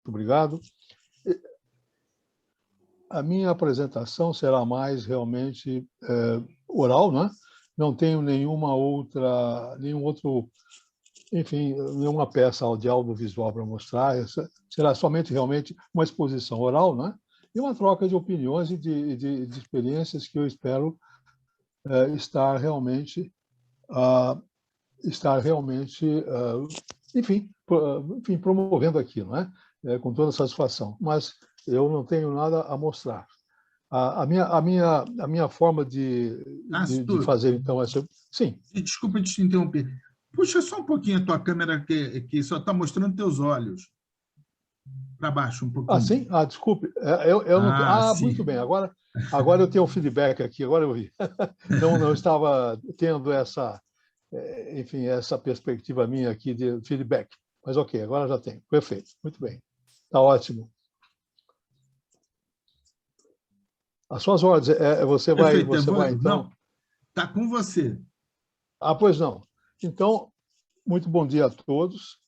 obrigado. A minha apresentação será mais realmente oral, né? Não tenho nenhum outro, enfim, nenhuma peça de audiovisual para mostrar. Será somente realmente uma exposição oral, né? E uma troca de opiniões e de experiências que eu espero estar realmente, enfim, promovendo aqui, não é? Com toda satisfação. Mas eu não tenho nada a mostrar. A minha forma de fazer, então, essa... Sim. Desculpa te interromper. Puxa só um pouquinho a tua câmera, que só está mostrando teus olhos. Para baixo, um pouquinho. Sim? Desculpe. Eu não... Sim. Muito bem. Agora eu tenho o feedback aqui. Agora eu vi. Não estava tendo essa perspectiva minha aqui de feedback. Mas ok, agora já tenho. Perfeito. Muito bem. Está ótimo. As suas ordens, você vai então... Está com você. Pois não. Então, muito bom dia a todos.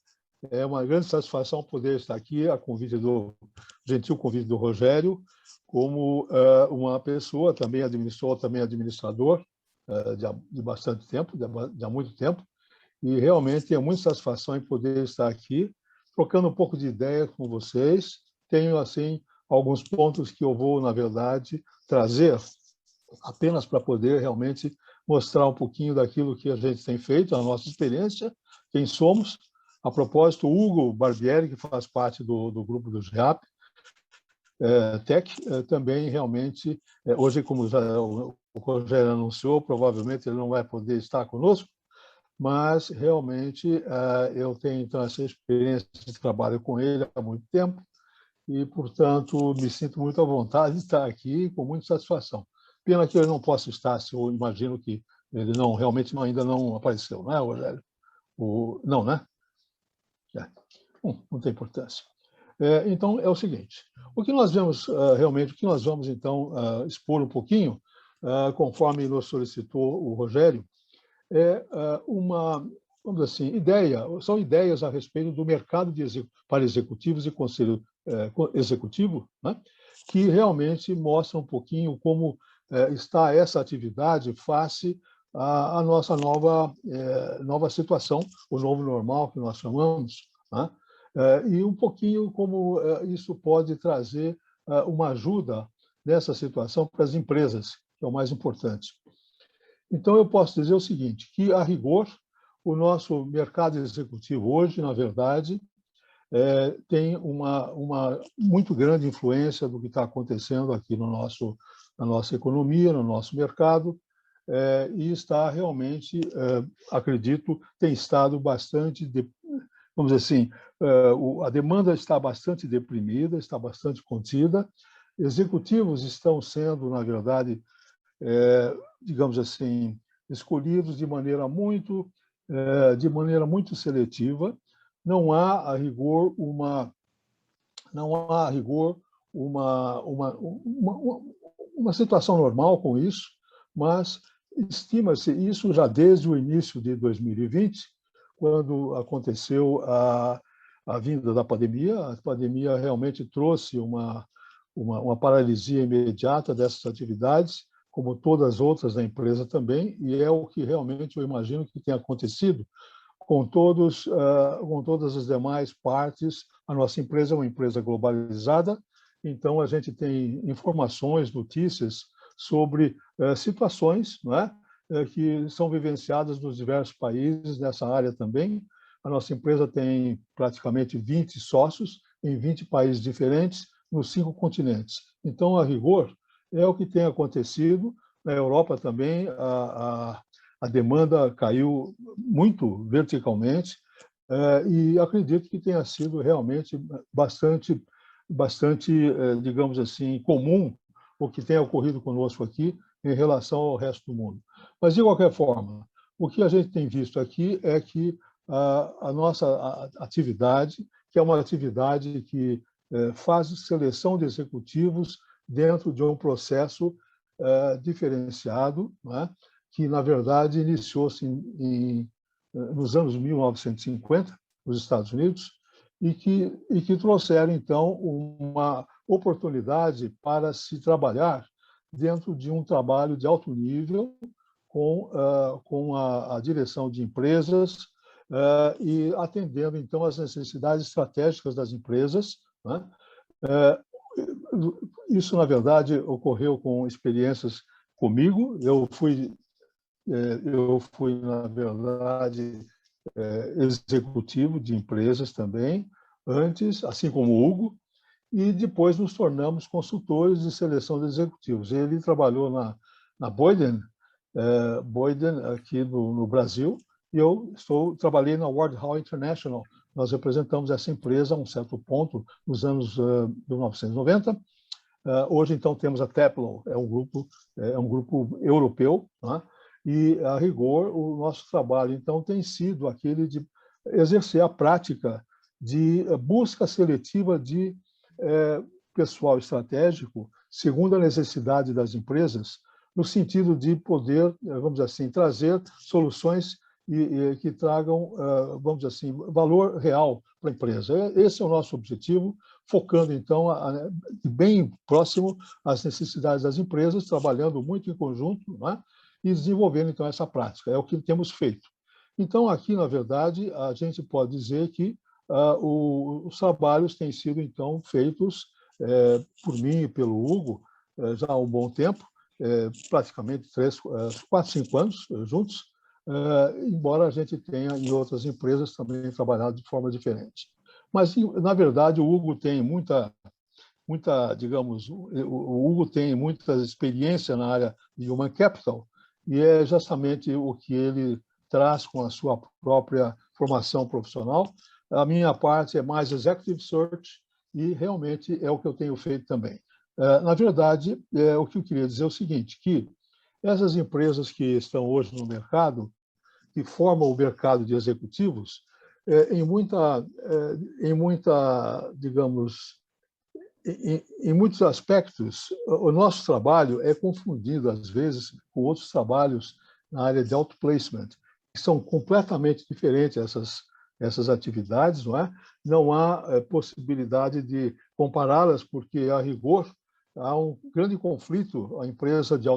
É uma grande satisfação poder estar aqui, gentil convite do Rogério, como uma pessoa, também administrador, de bastante tempo, de há muito tempo, e realmente é muita satisfação em poder estar aqui, trocando um pouco de ideia com vocês. Tenho, assim, alguns pontos que eu vou, na verdade, trazer apenas para poder realmente mostrar um pouquinho daquilo que a gente tem feito, a nossa experiência, quem somos. A propósito, o Hugo Barbieri, que faz parte do grupo do GEAP Tech, também realmente, hoje, como o Rogério anunciou, provavelmente ele não vai poder estar conosco, mas realmente eu tenho então essa experiência de trabalho com ele há muito tempo e, portanto, me sinto muito à vontade de estar aqui com muita satisfação. Pena que eu não posso estar, se eu imagino que ele ainda não apareceu, não é, Rogério? Não, né? Não tem importância. Então, é o seguinte, o que nós vamos então expor um pouquinho, conforme nos solicitou o Rogério, vamos dizer assim, são ideias a respeito do mercado para executivos e conselho executivo, né, que realmente mostram um pouquinho como está essa atividade face à nossa nova situação, o novo normal que nós chamamos, né, e um pouquinho como isso pode trazer uma ajuda nessa situação para as empresas, que é o mais importante. Então, eu posso dizer o seguinte, que, a rigor, o nosso mercado executivo hoje, na verdade, tem uma muito grande influência do que está acontecendo aqui na nossa economia, no nosso mercado, e está realmente, acredito, tem estado bastante, vamos dizer assim, a demanda está bastante deprimida, está bastante contida, executivos estão sendo, na verdade, digamos assim, escolhidos de maneira muito seletiva. Não há a rigor uma situação normal com isso, mas estima-se isso já desde o início de 2020, quando aconteceu a vinda da pandemia. A pandemia realmente trouxe uma paralisia imediata dessas atividades, como todas as outras da empresa também, e é o que realmente eu imagino que tem acontecido com todas as demais partes. A nossa empresa é uma empresa globalizada, então a gente tem informações, notícias sobre situações, não é, que são vivenciadas nos diversos países nessa área também. A nossa empresa tem praticamente 20 sócios em 20 países diferentes, nos 5 continentes. Então, a rigor, é o que tem acontecido. Na Europa também, a demanda caiu muito verticalmente, e acredito que tenha sido realmente bastante, digamos assim, comum o que tem ocorrido conosco aqui em relação ao resto do mundo. Mas, de qualquer forma, o que a gente tem visto aqui é que a nossa atividade, que é uma atividade que faz seleção de executivos dentro de um processo diferenciado, não é? Que, na verdade, iniciou-se nos anos 1950, nos Estados Unidos, e que trouxeram, então, uma oportunidade para se trabalhar dentro de um trabalho de alto nível com a direção de empresas e atendendo, então, às necessidades estratégicas das empresas, né? Isso, na verdade, ocorreu com experiências comigo. Eu fui, na verdade, executivo de empresas também, antes, assim como o Hugo, e depois nos tornamos consultores de seleção de executivos. Ele trabalhou na Boyden, aqui no Brasil, e eu trabalhei na Ward Hall International. Nós representamos essa empresa a um certo ponto, nos anos 1990. Hoje, então, temos a Taplow, é um grupo europeu, né? E, a rigor, o nosso trabalho, então, tem sido aquele de exercer a prática de busca seletiva de pessoal estratégico, segundo a necessidade das empresas, no sentido de poder, vamos dizer assim, trazer soluções que tragam, vamos dizer assim, valor real para a empresa. Esse é o nosso objetivo, focando, então, bem próximo às necessidades das empresas, trabalhando muito em conjunto, né? E desenvolvendo, então, essa prática. É o que temos feito. Então, aqui, na verdade, a gente pode dizer que os trabalhos têm sido, então, feitos por mim e pelo Hugo já há um bom tempo, praticamente 4, 5 anos juntos, embora a gente tenha em outras empresas também trabalhado de forma diferente. Mas, na verdade, o Hugo tem muita, digamos, o Hugo tem muita experiência na área de Human Capital e é justamente o que ele traz com a sua própria formação profissional. A minha parte é mais Executive Search e realmente é o que eu tenho feito também. Na verdade, o que eu queria dizer é o seguinte, que essas empresas que estão hoje no mercado, que formam o mercado de executivos, em digamos, em muitos aspectos, o nosso trabalho é confundido, às vezes, com outros trabalhos na área de outplacement, que são completamente diferentes essas atividades, não é? Não há possibilidade de compará-las, porque, a rigor, há um grande conflito. A empresa de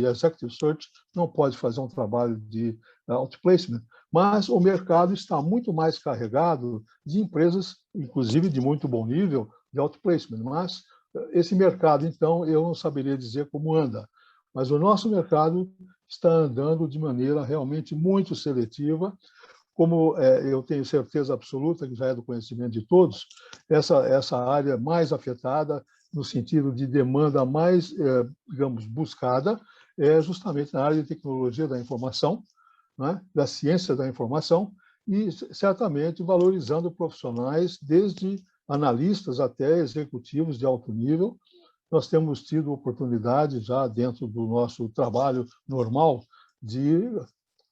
Executive Search não pode fazer um trabalho de outplacement, mas o mercado está muito mais carregado de empresas, inclusive de muito bom nível, de outplacement. Mas esse mercado, então, eu não saberia dizer como anda. Mas o nosso mercado está andando de maneira realmente muito seletiva. Como eu tenho certeza absoluta, que já é do conhecimento de todos, essa área mais afetada, no sentido de demanda mais, digamos, buscada, é justamente na área de tecnologia da informação, né, da ciência da informação, e certamente valorizando profissionais, desde analistas até executivos de alto nível. Nós temos tido oportunidade, já dentro do nosso trabalho normal, de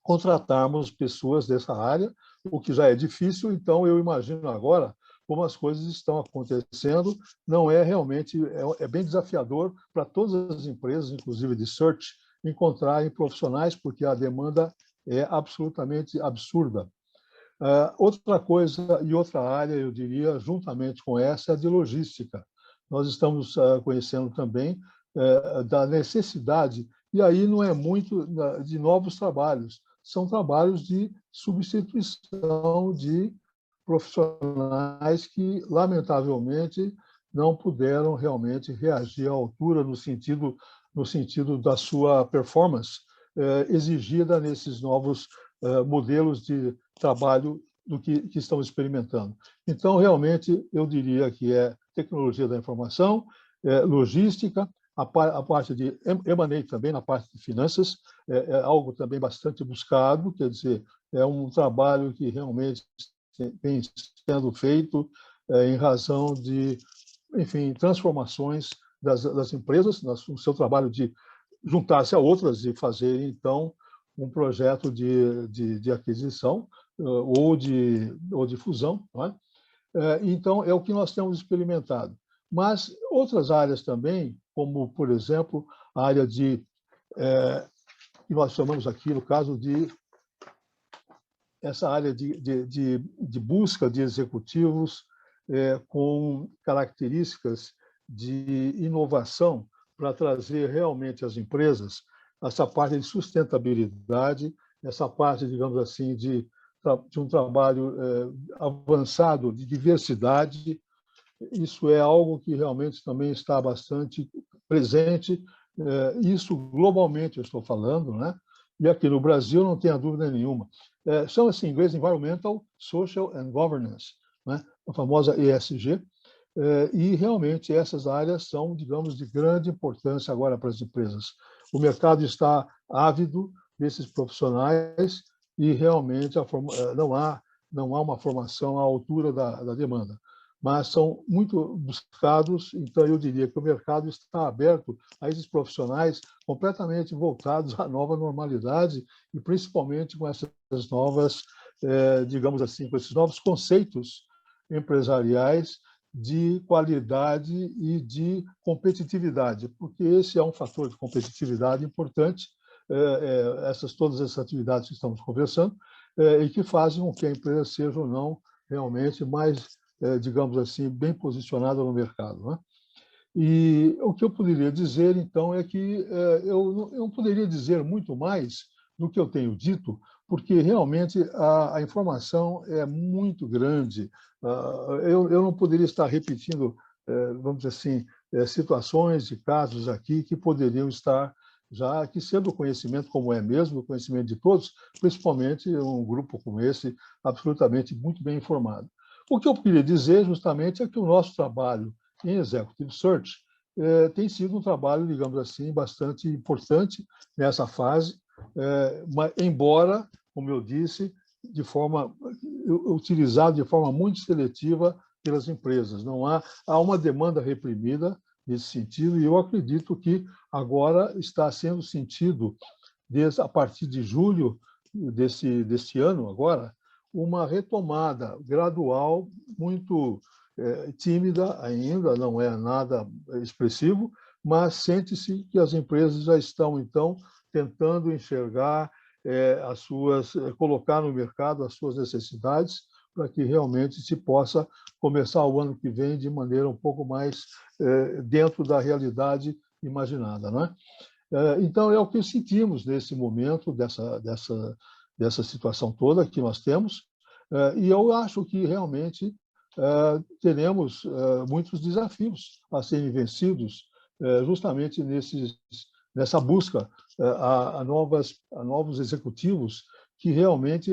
contratarmos pessoas dessa área, o que já é difícil. Então, eu imagino agora como as coisas estão acontecendo. Não é realmente, é bem desafiador para todas as empresas, inclusive de search, encontrarem profissionais, porque a demanda é absolutamente absurda. Outra coisa e outra área, eu diria, juntamente com essa, é a de logística. Nós estamos conhecendo também da necessidade, e aí não é muito de novos trabalhos, são trabalhos de substituição de profissionais que, lamentavelmente, não puderam realmente reagir à altura no sentido da sua performance exigida nesses novos modelos de trabalho do que estão experimentando. Então, realmente, eu diria que é tecnologia da informação, logística, a parte de M&A também, na parte de finanças, é algo também bastante buscado, quer dizer, é um trabalho que realmente vem sendo feito em razão de, enfim, transformações das empresas, no seu trabalho de juntar-se a outras e fazer, então, um projeto de aquisição ou de fusão. Não é? Então, é o que nós temos experimentado. Mas outras áreas também, como, por exemplo, a área que nós chamamos aqui, no caso essa área de busca de executivos com características de inovação para trazer realmente às empresas essa parte de sustentabilidade, essa parte, digamos assim, de um trabalho avançado de diversidade. Isso é algo que realmente também está bastante presente, isso globalmente eu estou falando, né? E aqui no Brasil não tenha dúvida nenhuma. Chama-se em inglês Environmental, Social and Governance, né? A famosa ESG, e realmente essas áreas são, digamos, de grande importância agora para as empresas. O mercado está ávido desses profissionais e realmente não há uma formação à altura da demanda, mas são muito buscados, então eu diria que o mercado está aberto a esses profissionais completamente voltados à nova normalidade e principalmente com essas novas, digamos assim, com esses novos conceitos empresariais de qualidade e de competitividade, porque esse é um fator de competitividade importante, todas essas atividades que estamos conversando, e que fazem com que a empresa seja ou não realmente mais, digamos assim, bem posicionada no mercado, né? E o que eu poderia dizer, então, é que eu não poderia dizer muito mais do que eu tenho dito, porque realmente a informação é muito grande. Eu não poderia estar repetindo, vamos dizer assim, situações e casos aqui que poderiam estar já aqui sendo conhecimento, como é mesmo, o conhecimento de todos, principalmente um grupo como esse, absolutamente muito bem informado. O que eu queria dizer, justamente, é que o nosso trabalho em Executive Search tem sido um trabalho, digamos assim, bastante importante nessa fase, mas, embora, como eu disse, utilizado de forma muito seletiva pelas empresas. Não há uma demanda reprimida nesse sentido, e eu acredito que agora está sendo sentido, a partir de julho deste ano, agora, uma retomada gradual, muito tímida ainda, não é nada expressivo, mas sente-se que as empresas já estão, então, tentando enxergar colocar no mercado as suas necessidades para que realmente se possa começar o ano que vem de maneira um pouco mais dentro da realidade imaginada, não é? Então, é o que sentimos nesse momento, dessa situação toda que nós temos, e eu acho que realmente teremos muitos desafios a serem vencidos justamente nessa busca a novos executivos que realmente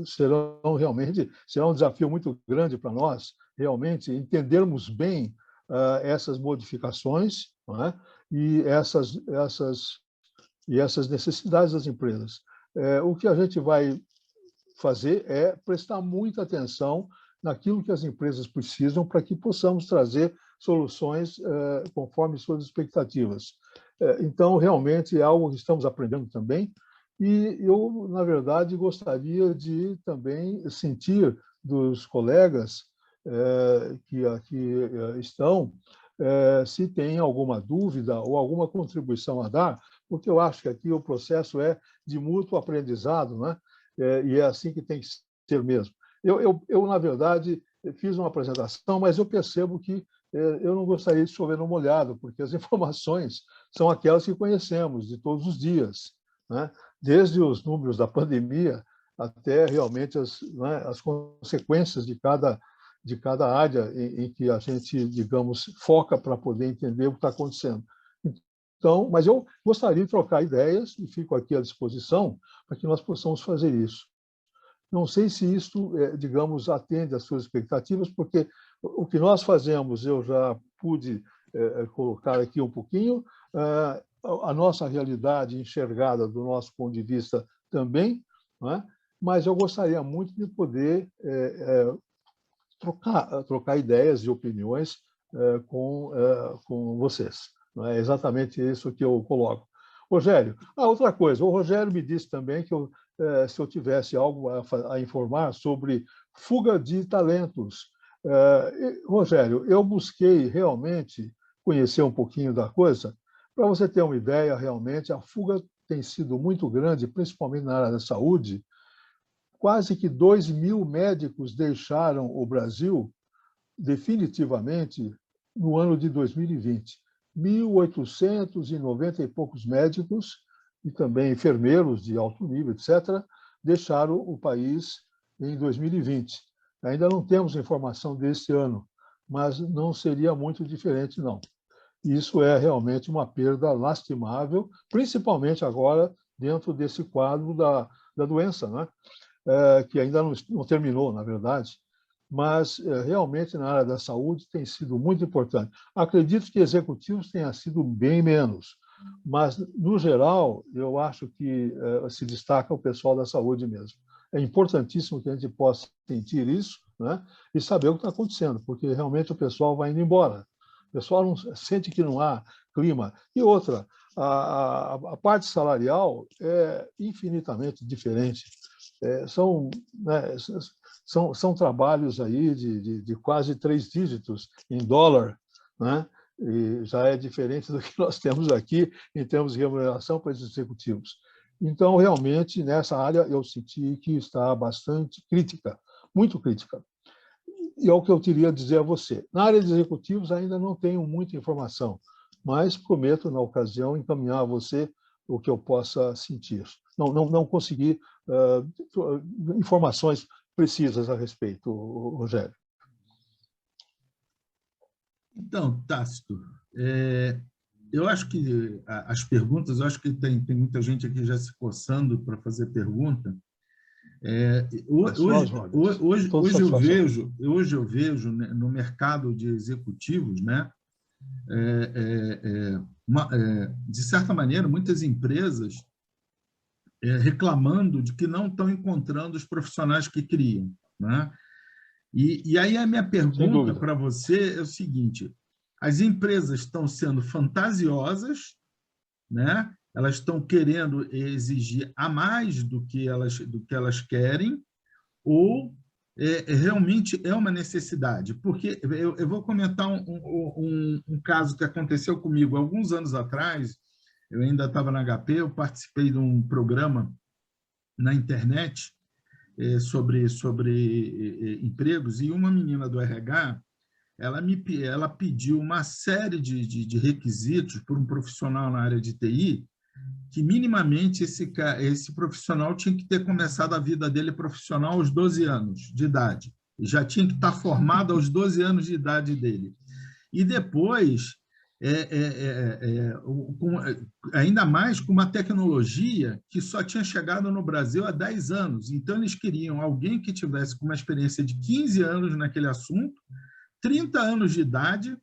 serão um desafio muito grande para nós, realmente entendermos bem essas modificações, não é? E essas necessidades das empresas. O que a gente vai fazer é prestar muita atenção naquilo que as empresas precisam para que possamos trazer soluções conforme suas expectativas. Então, realmente, é algo que estamos aprendendo também, e eu, na verdade, gostaria de também sentir dos colegas que aqui estão, se tem alguma dúvida ou alguma contribuição a dar, porque eu acho que aqui o processo é de mútuo aprendizado, né? E é assim que tem que ser mesmo. Eu, na verdade, fiz uma apresentação, mas eu percebo que eu não gostaria de chover no molhado, porque as informações são aquelas que conhecemos de todos os dias, né? Desde os números da pandemia até realmente as consequências de cada área em que a gente, digamos, foca para poder entender o que está acontecendo. Então, mas eu gostaria de trocar ideias e fico aqui à disposição para que nós possamos fazer isso. Não sei se isso, digamos, atende às suas expectativas, porque o que nós fazemos, eu já pude colocar aqui um pouquinho, a nossa realidade enxergada do nosso ponto de vista também, não é? Mas eu gostaria muito de poder trocar ideias e opiniões com vocês. Não é exatamente isso que eu coloco. Rogério, outra coisa, o Rogério me disse também que se eu tivesse algo a informar sobre fuga de talentos. Rogério, eu busquei realmente conhecer um pouquinho da coisa. Para você ter uma ideia, realmente, a fuga tem sido muito grande, principalmente na área da saúde. Quase que 2.000 médicos deixaram o Brasil definitivamente no ano de 2020. 1.890 e poucos médicos e também enfermeiros de alto nível, etc., deixaram o país em 2020. Ainda não temos informação deste ano, mas não seria muito diferente, não. Isso é realmente uma perda lastimável, principalmente agora dentro desse quadro da doença, né? Que ainda não terminou, na verdade, mas realmente na área da saúde tem sido muito importante. Acredito que executivos tenha sido bem menos, mas, no geral, eu acho que se destaca o pessoal da saúde mesmo. É importantíssimo que a gente possa sentir isso, né, e saber o que está acontecendo, porque realmente o pessoal vai indo embora. O pessoal não, sente que não há clima. E outra, a parte salarial é infinitamente diferente. São trabalhos aí de quase 3 dígitos em dólar, né? E já é diferente do que nós temos aqui em termos de remuneração para os executivos. Então, realmente, nessa área, eu senti que está bastante crítica, muito crítica. E é o que eu queria dizer a você. Na área de executivos, ainda não tenho muita informação, mas prometo, na ocasião, encaminhar a você o que eu possa sentir. Não consegui informações precisas a respeito, Rogério. Então, Tácito, eu acho que as perguntas, eu acho que tem muita gente aqui já se coçando para fazer pergunta. Hoje eu vejo, né, no mercado de executivos, né, de certa maneira, muitas empresas reclamando de que não estão encontrando os profissionais que queriam, né? E aí a minha pergunta para você é o seguinte: as empresas estão sendo fantasiosas, né? Elas estão querendo exigir a mais do que elas querem, ou realmente é uma necessidade? Porque eu vou comentar um caso que aconteceu comigo alguns anos atrás. Eu ainda estava na HP, eu participei de um programa na internet sobre empregos, e uma menina do RH, ela pediu uma série de requisitos por um profissional na área de TI, que minimamente esse profissional tinha que ter começado a vida dele profissional aos 12 anos de idade, já tinha que estar formado aos 12 anos de idade dele. E depois, ainda mais com uma tecnologia que só tinha chegado no Brasil há 10 anos. Então, eles queriam alguém que tivesse com uma experiência de 15 anos naquele assunto, 30 anos de idade,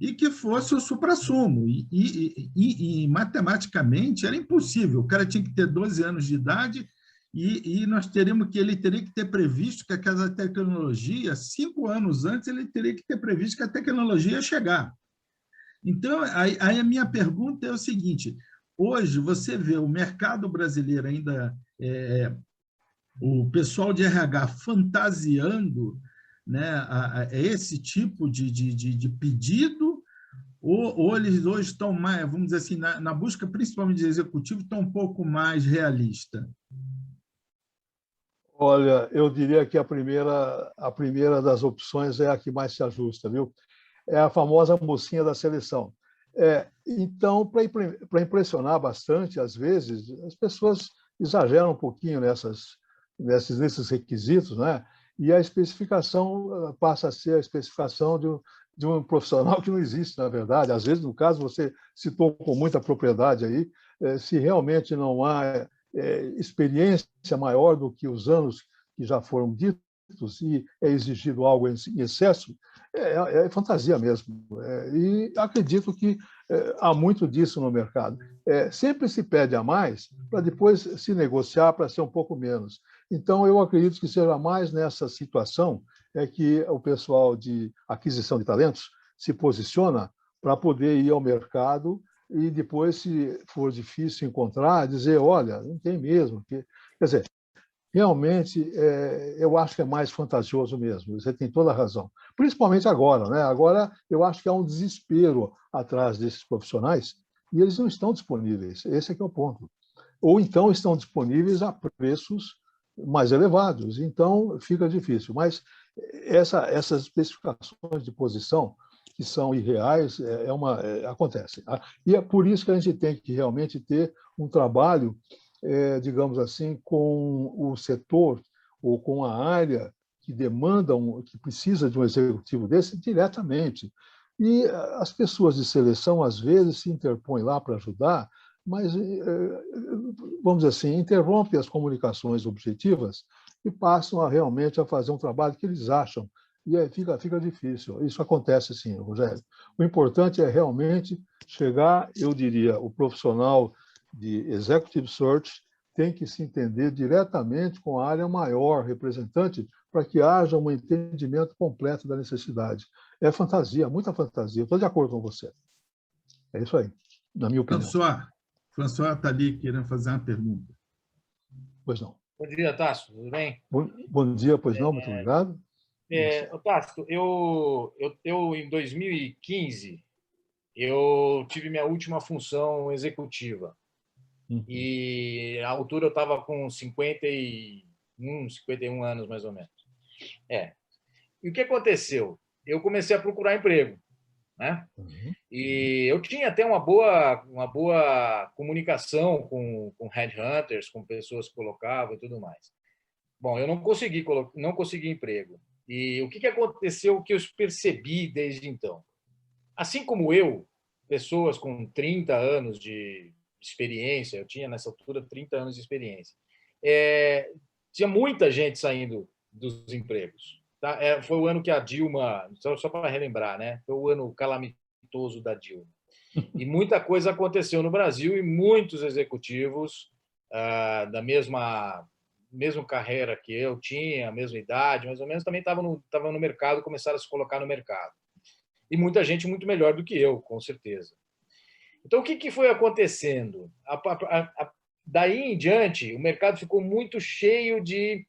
e que fosse o suprassumo. E matematicamente era impossível. O cara tinha que ter 12 anos de idade e ele teria que ter previsto que aquela tecnologia, 5 anos antes, ele teria que ter previsto que a tecnologia ia chegar. Então, aí a minha pergunta é o seguinte: hoje você vê o mercado brasileiro ainda, o pessoal de RH fantasiando, né, esse tipo de pedido, ou eles hoje estão mais, vamos dizer assim, na busca principalmente de executivo, estão um pouco mais realista? Olha, eu diria que a primeira das opções é a que mais se ajusta, viu? É a famosa mocinha da seleção. Então, para impressionar bastante, às vezes, as pessoas exageram um pouquinho nesses requisitos, né? E a especificação passa a ser a especificação de um profissional que não existe, na verdade. Às vezes, no caso, você citou com muita propriedade aí, se realmente não há experiência maior do que os anos que já foram ditos e é exigido algo em excesso, é fantasia mesmo. E acredito que há muito disso no mercado. Sempre se pede a mais para depois se negociar para ser um pouco menos. Então, eu acredito que seja mais nessa situação que o pessoal de aquisição de talentos se posiciona para poder ir ao mercado e depois, se for difícil encontrar, dizer, olha, não tem mesmo. Quer dizer, realmente, eu acho que é mais fantasioso mesmo. Você tem toda a razão. Principalmente agora, né? Agora, eu acho que há um desespero atrás desses profissionais e eles não estão disponíveis. Esse é que é o ponto. Ou então estão disponíveis a preços mais elevados. Então, fica difícil. Mas essas especificações de posição que são irreais acontecem. E é por isso que a gente tem que realmente ter um trabalho, digamos assim, com o setor ou com a área que demanda, que precisa de um executivo desse diretamente. E as pessoas de seleção, às vezes, se interpõem lá para ajudar, mas, vamos dizer assim, interrompem as comunicações objetivas e passam realmente a fazer um trabalho que eles acham. E fica difícil. Isso acontece sim, Rogério. O importante é realmente chegar, eu diria, o profissional de Executive Search tem que se entender diretamente com a área maior representante para que haja um entendimento completo da necessidade. É fantasia, muita fantasia. Estou de acordo com você. É isso aí, na minha opinião. François está ali querendo fazer uma pergunta. Pois não. Bom dia, Tássio. Tudo bem? Bom dia, pois não. Muito obrigado. Tássio, eu em 2015, eu tive minha última função executiva. E, à altura, eu estava com 51 anos, mais ou menos. E o que aconteceu? Eu comecei a procurar emprego, né? E eu tinha até uma boa comunicação com headhunters, com pessoas que colocavam e tudo mais. Bom, eu não consegui emprego. E o que aconteceu que eu percebi desde então? Assim como eu, pessoas com 30 anos de experiência, eu tinha nessa altura 30 anos de experiência, tinha muita gente saindo dos empregos. Tá? Foi o ano que a Dilma, só para relembrar, né? Foi o ano calamitoso da Dilma. E muita coisa aconteceu no Brasil e muitos executivos da mesma carreira que eu tinha, a mesma idade, mais ou menos, também estavam no mercado, começaram a se colocar no mercado. E muita gente muito melhor do que eu, com certeza. Então, o que foi acontecendo? Daí em diante, o mercado ficou muito cheio de...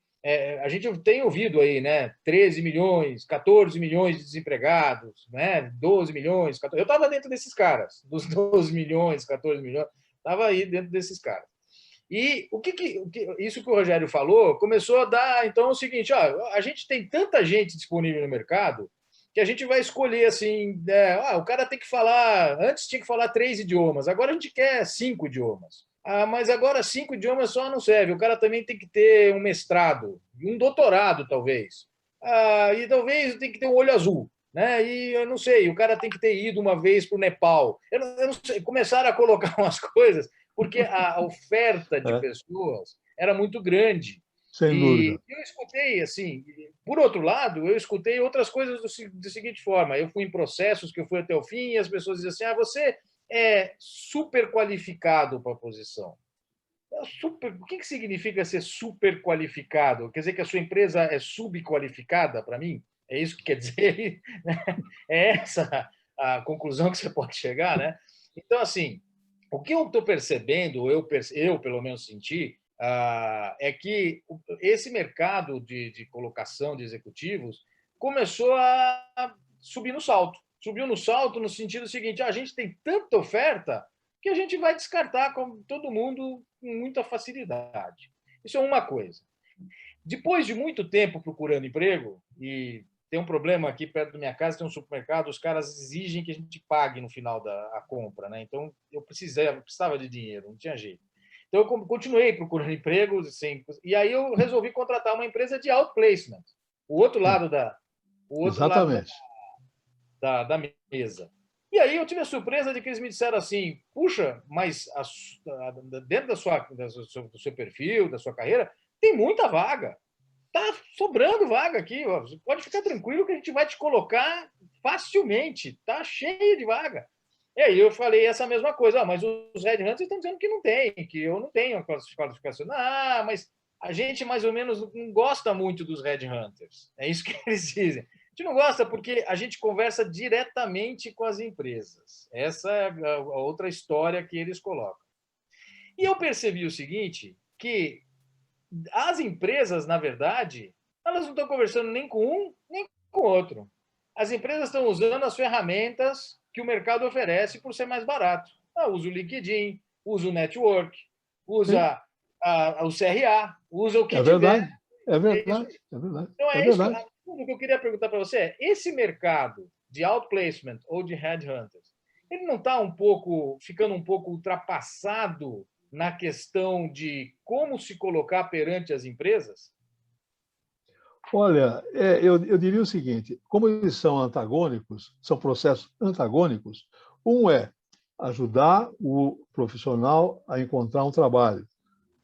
a gente tem ouvido aí, né? 13 milhões, 14 milhões de desempregados, né? 12 milhões, 14... Eu estava dentro desses caras, dos 12 milhões, 14 milhões, estava aí dentro desses caras. E isso que o Rogério falou começou a dar, então, o seguinte, a gente tem tanta gente disponível no mercado que a gente vai escolher assim, o cara tem que falar, antes tinha que falar 3 idiomas, agora a gente quer 5 idiomas. Mas agora 5 idiomas só não serve, o cara também tem que ter um mestrado, um doutorado, talvez. E talvez tem que ter um olho azul, né? E eu não sei, o cara tem que ter ido uma vez para o Nepal. Eu não sei, começaram a colocar umas coisas, porque a oferta de pessoas era muito grande. Sem dúvida. E eu escutei, assim, por outro lado, eu escutei outras coisas da seguinte forma. Eu fui em processos que eu fui até o fim e as pessoas diziam assim, você é super qualificado para a posição. O que significa ser super qualificado? Quer dizer que a sua empresa é subqualificada para mim? É isso que quer dizer? É essa a conclusão que você pode chegar, né? Então, assim, o que eu estou percebendo, eu pelo menos senti, é que esse mercado de colocação de executivos começou a subir no salto. Subiu no salto no sentido seguinte, a gente tem tanta oferta que a gente vai descartar todo mundo com muita facilidade. Isso é uma coisa. Depois de muito tempo procurando emprego, e tem um problema aqui perto da minha casa, tem um supermercado, os caras exigem que a gente pague no final da compra, né? Então, eu precisava de dinheiro, não tinha jeito. Então, eu continuei procurando empregos, e aí eu resolvi contratar uma empresa de outplacement, o outro lado da mesa. E aí eu tive a surpresa de que eles me disseram assim, puxa, mas dentro do seu perfil, da sua carreira, tem muita vaga. Está sobrando vaga aqui. Ó. Você pode ficar tranquilo que a gente vai te colocar facilmente. Está cheio de vaga. E aí eu falei essa mesma coisa. Mas os headhunters estão dizendo que não tem, que eu não tenho a qualificação. Mas a gente mais ou menos não gosta muito dos headhunters. É isso que eles dizem. A gente não gosta porque a gente conversa diretamente com as empresas. Essa é a outra história que eles colocam. E eu percebi o seguinte, que as empresas, na verdade, elas não estão conversando nem com um, nem com o outro. As empresas estão usando as ferramentas que o mercado oferece por ser mais barato. Usa o LinkedIn, usa o Network, usa o CRA, usa o que tiver. É verdade. Então, O que eu queria perguntar para você é, esse mercado de outplacement ou de headhunters, ele não está ficando um pouco ultrapassado na questão de como se colocar perante as empresas? Olha, eu diria o seguinte, como eles são antagônicos, são processos antagônicos, um é ajudar o profissional a encontrar um trabalho,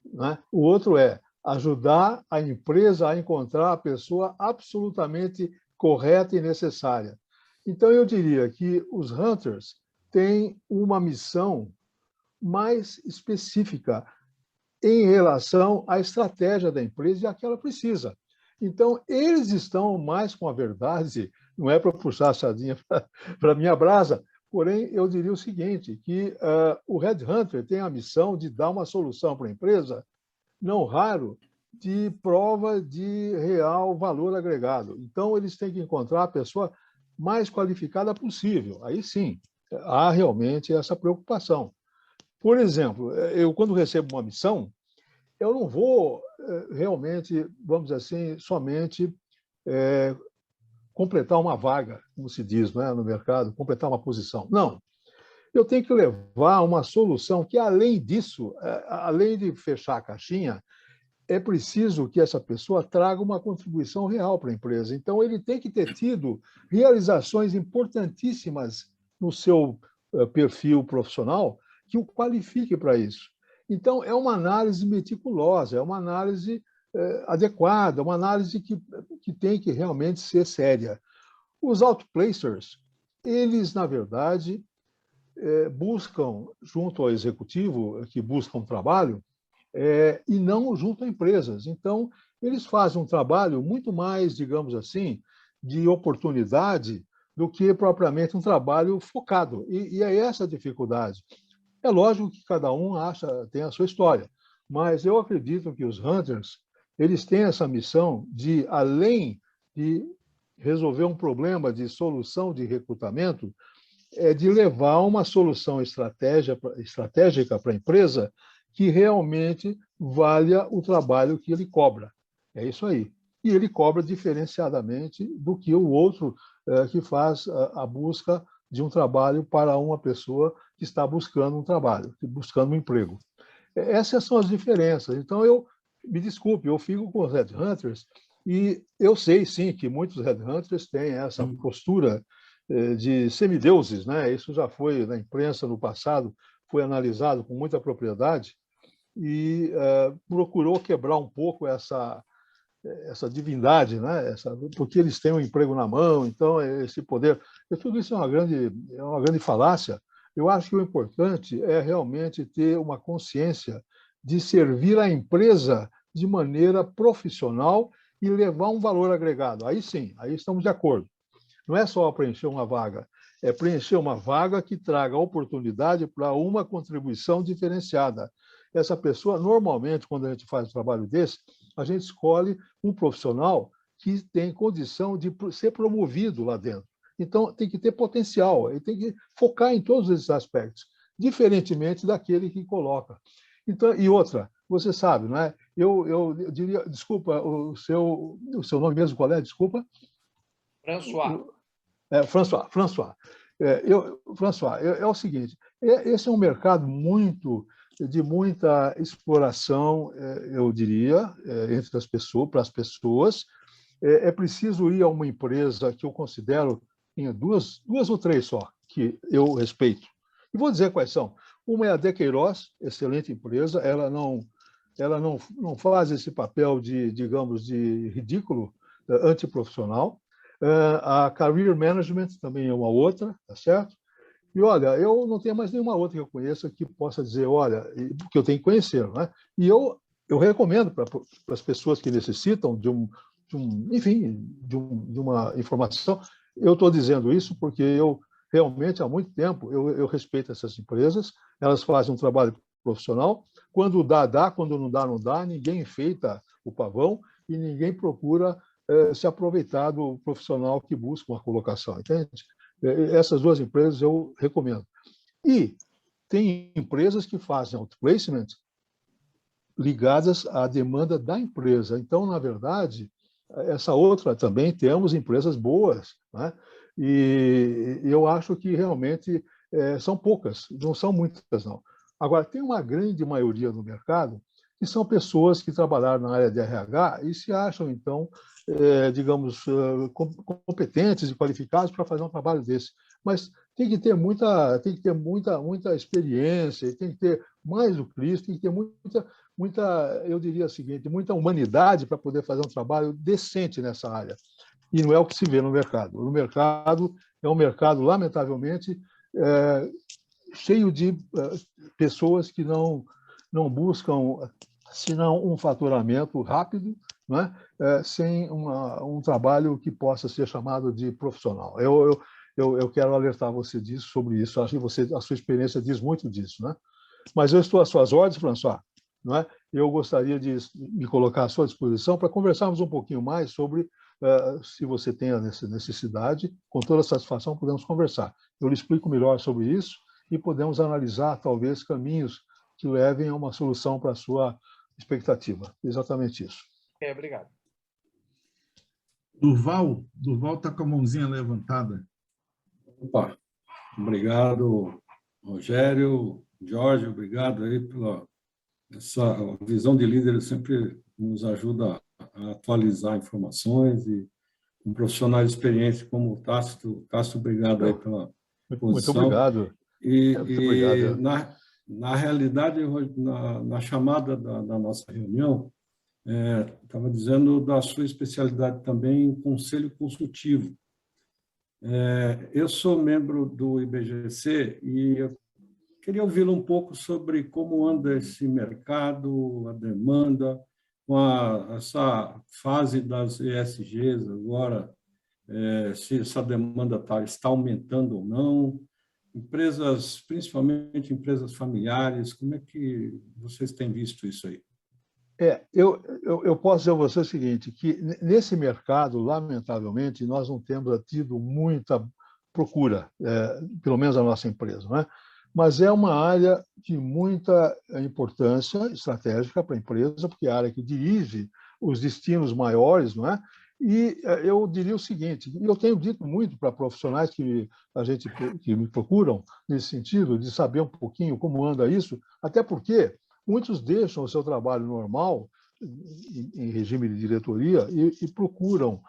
né? O outro é ajudar a empresa a encontrar a pessoa absolutamente correta e necessária. Então, eu diria que os hunters têm uma missão mais específica em relação à estratégia da empresa e a que ela precisa. Então, eles estão mais com a verdade, não é para puxar a sardinha para a minha brasa, porém, eu diria o seguinte, que o headhunter tem a missão de dar uma solução para a empresa, não raro, de prova de real valor agregado. Então, eles têm que encontrar a pessoa mais qualificada possível. Aí sim, há realmente essa preocupação. Por exemplo, eu quando recebo uma missão, eu não vou realmente, vamos dizer assim, somente completar uma vaga, como se diz, né, no mercado, completar uma posição. Não. Eu tenho que levar uma solução que, além disso, além de fechar a caixinha, é preciso que essa pessoa traga uma contribuição real para a empresa. Então, ele tem que ter tido realizações importantíssimas no seu perfil profissional que o qualifique para isso. Então, é uma análise meticulosa, é uma análise adequada, uma análise que tem que realmente ser séria. Os outplacers, eles, na verdade, buscam, junto ao executivo que busca trabalho, e não junto a empresas. Então, eles fazem um trabalho muito mais, digamos assim, de oportunidade do que propriamente um trabalho focado. E é essa a dificuldade. É lógico que cada um tem a sua história, mas eu acredito que os hunters, eles têm essa missão de, além de resolver um problema de solução de recrutamento, de levar uma solução estratégica para a empresa que realmente valha o trabalho que ele cobra. É isso aí. E ele cobra diferenciadamente do que o outro que faz a busca de um trabalho para uma pessoa que está buscando um trabalho, buscando um emprego. Essas são as diferenças. Então, me desculpe, eu fico com os headhunters e eu sei, sim, que muitos headhunters têm essa postura de semideuses, né? Isso já foi na imprensa no passado, foi analisado com muita propriedade e procurou quebrar um pouco essa divindade, né? Porque eles têm um emprego na mão, então esse poder. Tudo isso é uma grande falácia. Eu acho que o importante é realmente ter uma consciência de servir a empresa de maneira profissional e levar um valor agregado. Aí sim, aí estamos de acordo. Não é só preencher uma vaga, é preencher uma vaga que traga oportunidade para uma contribuição diferenciada. Essa pessoa, normalmente, quando a gente faz um trabalho desse, a gente escolhe um profissional que tem condição de ser promovido lá dentro. Então, tem que ter potencial, ele tem que focar em todos esses aspectos, diferentemente daquele que coloca. Então, e outra, você sabe, não é? Eu diria, desculpa, o seu nome mesmo qual é? Desculpa. François. François. François, é o seguinte, esse é um mercado de muita exploração, eu diria, entre as pessoas, para as pessoas. É preciso ir a uma empresa que eu considero, em duas ou três só, que eu respeito. E vou dizer quais são. Uma é a De Queiroz, excelente empresa, ela não faz esse papel de, digamos, de ridículo antiprofissional. A Career Management também é uma outra, tá certo? E, olha, eu não tenho mais nenhuma outra que eu conheça que possa dizer, olha, porque eu tenho que conhecer, né? E eu recomendo para as pessoas que necessitam de uma informação. Eu estou dizendo isso porque eu realmente, há muito tempo, eu respeito essas empresas, elas fazem um trabalho profissional, quando dá, quando não dá, ninguém enfeita o pavão e ninguém procura se aproveitar do profissional que busca uma colocação, entende? Essas duas empresas eu recomendo. E tem empresas que fazem outplacement ligadas à demanda da empresa. Então, na verdade, essa outra também temos empresas boas, né? E eu acho que realmente são poucas, não são muitas, não. Agora, tem uma grande maioria no mercado que são pessoas que trabalharam na área de RH e se acham, então, digamos, competentes e qualificados para fazer um trabalho desse. Mas tem que ter muita experiência, tem que ter mais do que isso, tem que ter muita, eu diria o seguinte, muita humanidade para poder fazer um trabalho decente nessa área. E não é o que se vê no mercado. O mercado é um mercado, lamentavelmente, cheio de pessoas que não buscam senão um faturamento rápido, né? Sem um trabalho que possa ser chamado de profissional. Eu quero alertar você disso, sobre isso. Acho que a sua experiência diz muito disso, né? Mas eu estou às suas ordens, François, não é? Eu gostaria de me colocar à sua disposição para conversarmos um pouquinho mais sobre, se você tem a necessidade, com toda satisfação podemos conversar. Eu lhe explico melhor sobre isso e podemos analisar, talvez, caminhos que levem a uma solução para a sua expectativa. Exatamente isso. Obrigado. Durval está com a mãozinha levantada. Opa, obrigado, Rogério, Jorge, obrigado aí pela essa visão de líder, sempre nos ajuda a atualizar informações e com profissionais experientes como o Tássio, obrigado aí pela posição. Muito obrigado. Muito obrigado. Na realidade, na chamada da nossa reunião, estava dizendo da sua especialidade também em conselho consultivo. Eu sou membro do IBGC e eu queria ouvi-lo um pouco sobre como anda esse mercado, a demanda, com essa fase das ESGs agora, se essa demanda está aumentando ou não. Empresas, principalmente empresas familiares, como é que vocês têm visto isso aí? Eu posso dizer a você o seguinte, que nesse mercado, lamentavelmente, nós não temos tido muita procura, pelo menos a nossa empresa, não é? Mas é uma área de muita importância estratégica para a empresa, porque é a área que dirige os destinos maiores, não é? E eu diria o seguinte, eu tenho dito muito para profissionais que me procuram nesse sentido, de saber um pouquinho como anda isso, até porque muitos deixam o seu trabalho normal, em regime de diretoria, e procuram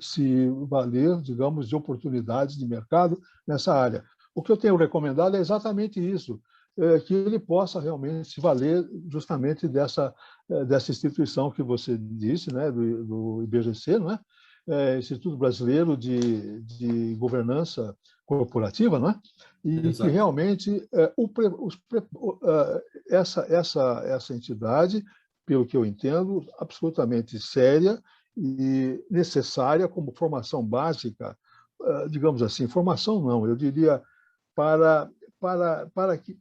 se valer, digamos, de oportunidades de mercado nessa área. O que eu tenho recomendado é exatamente isso, que ele possa realmente se valer justamente dessa instituição que você disse, né, do IBGC, não é? Instituto Brasileiro de Governança Corporativa, não é? E que realmente essa entidade, pelo que eu entendo, absolutamente séria e necessária como formação básica, digamos assim, formação não, eu diria para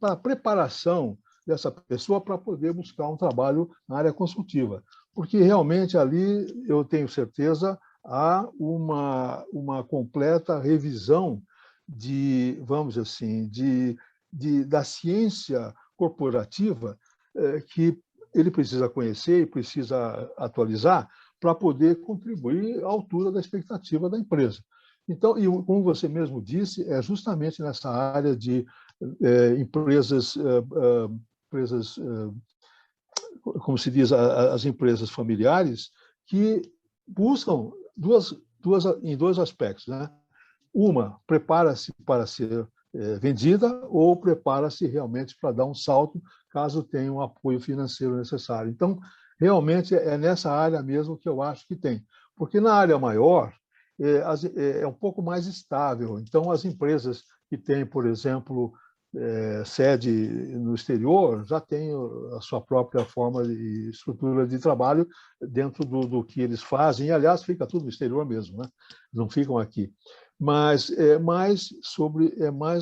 a preparação dessa pessoa para poder buscar um trabalho na área consultiva. Porque realmente ali, eu tenho certeza, há uma completa revisão vamos dizer assim, da ciência corporativa que ele precisa conhecer e precisa atualizar para poder contribuir à altura da expectativa da empresa. Então, e como você mesmo disse, é justamente nessa área de empresas, como se diz, as empresas familiares, que buscam em dois aspectos, né? Uma, prepara-se para ser vendida ou prepara-se realmente para dar um salto caso tenha um apoio financeiro necessário. Então, realmente é nessa área mesmo que eu acho que tem. Porque na área maior, é um pouco mais estável. Então, as empresas que têm, por exemplo, sede no exterior, já têm a sua própria forma e estrutura de trabalho dentro do que eles fazem. E, aliás, fica tudo no exterior mesmo, né? Não ficam aqui. Mas é mais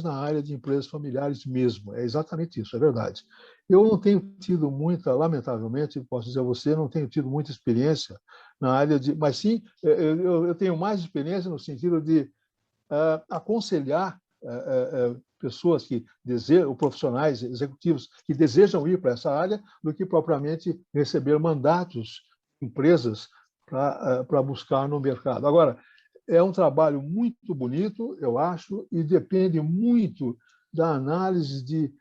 na área de empresas familiares mesmo. É exatamente isso, é verdade. Eu não tenho tido lamentavelmente, posso dizer a você, não tenho tido muita experiência na área mas sim, eu tenho mais experiência no sentido de aconselhar pessoas que desejam, profissionais, executivos que desejam ir para essa área, do que propriamente receber mandatos, empresas, para buscar no mercado. Agora, é um trabalho muito bonito, eu acho, e depende muito da análise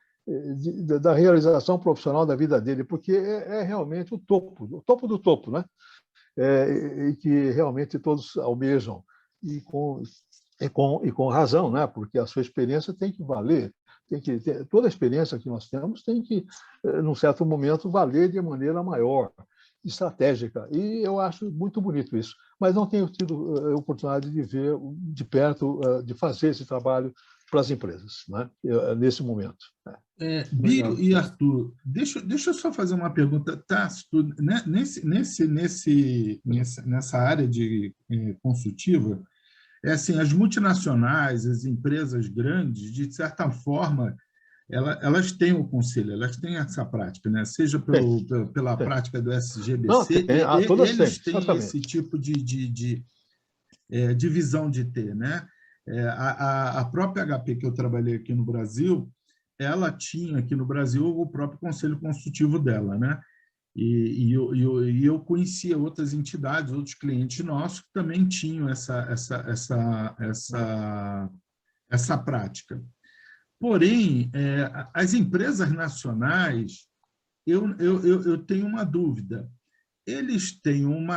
da realização profissional da vida dele, porque é realmente o topo do topo, né? E que realmente todos almejam, e com razão, né? Porque a sua experiência tem que valer, toda a experiência que nós temos tem que, num certo momento, valer de maneira maior, estratégica, e eu acho muito bonito isso. Mas não tenho tido a oportunidade de ver de perto, de fazer esse trabalho para as empresas, né? Nesse momento. Bio e Arthur, deixa eu só fazer uma pergunta. Tácito, né? Nessa área de consultiva, assim, as multinacionais, as empresas grandes, de certa forma, elas têm o conselho, elas têm essa prática, né? Seja pela prática do SGBC, eles têm esse tipo de visão de ter, né? A própria HP, que eu trabalhei aqui no Brasil, ela tinha aqui no Brasil o próprio conselho consultivo dela, né? E eu conhecia outras entidades, outros clientes nossos que também tinham essa prática. Porém, as empresas nacionais, eu tenho uma dúvida. Eles têm um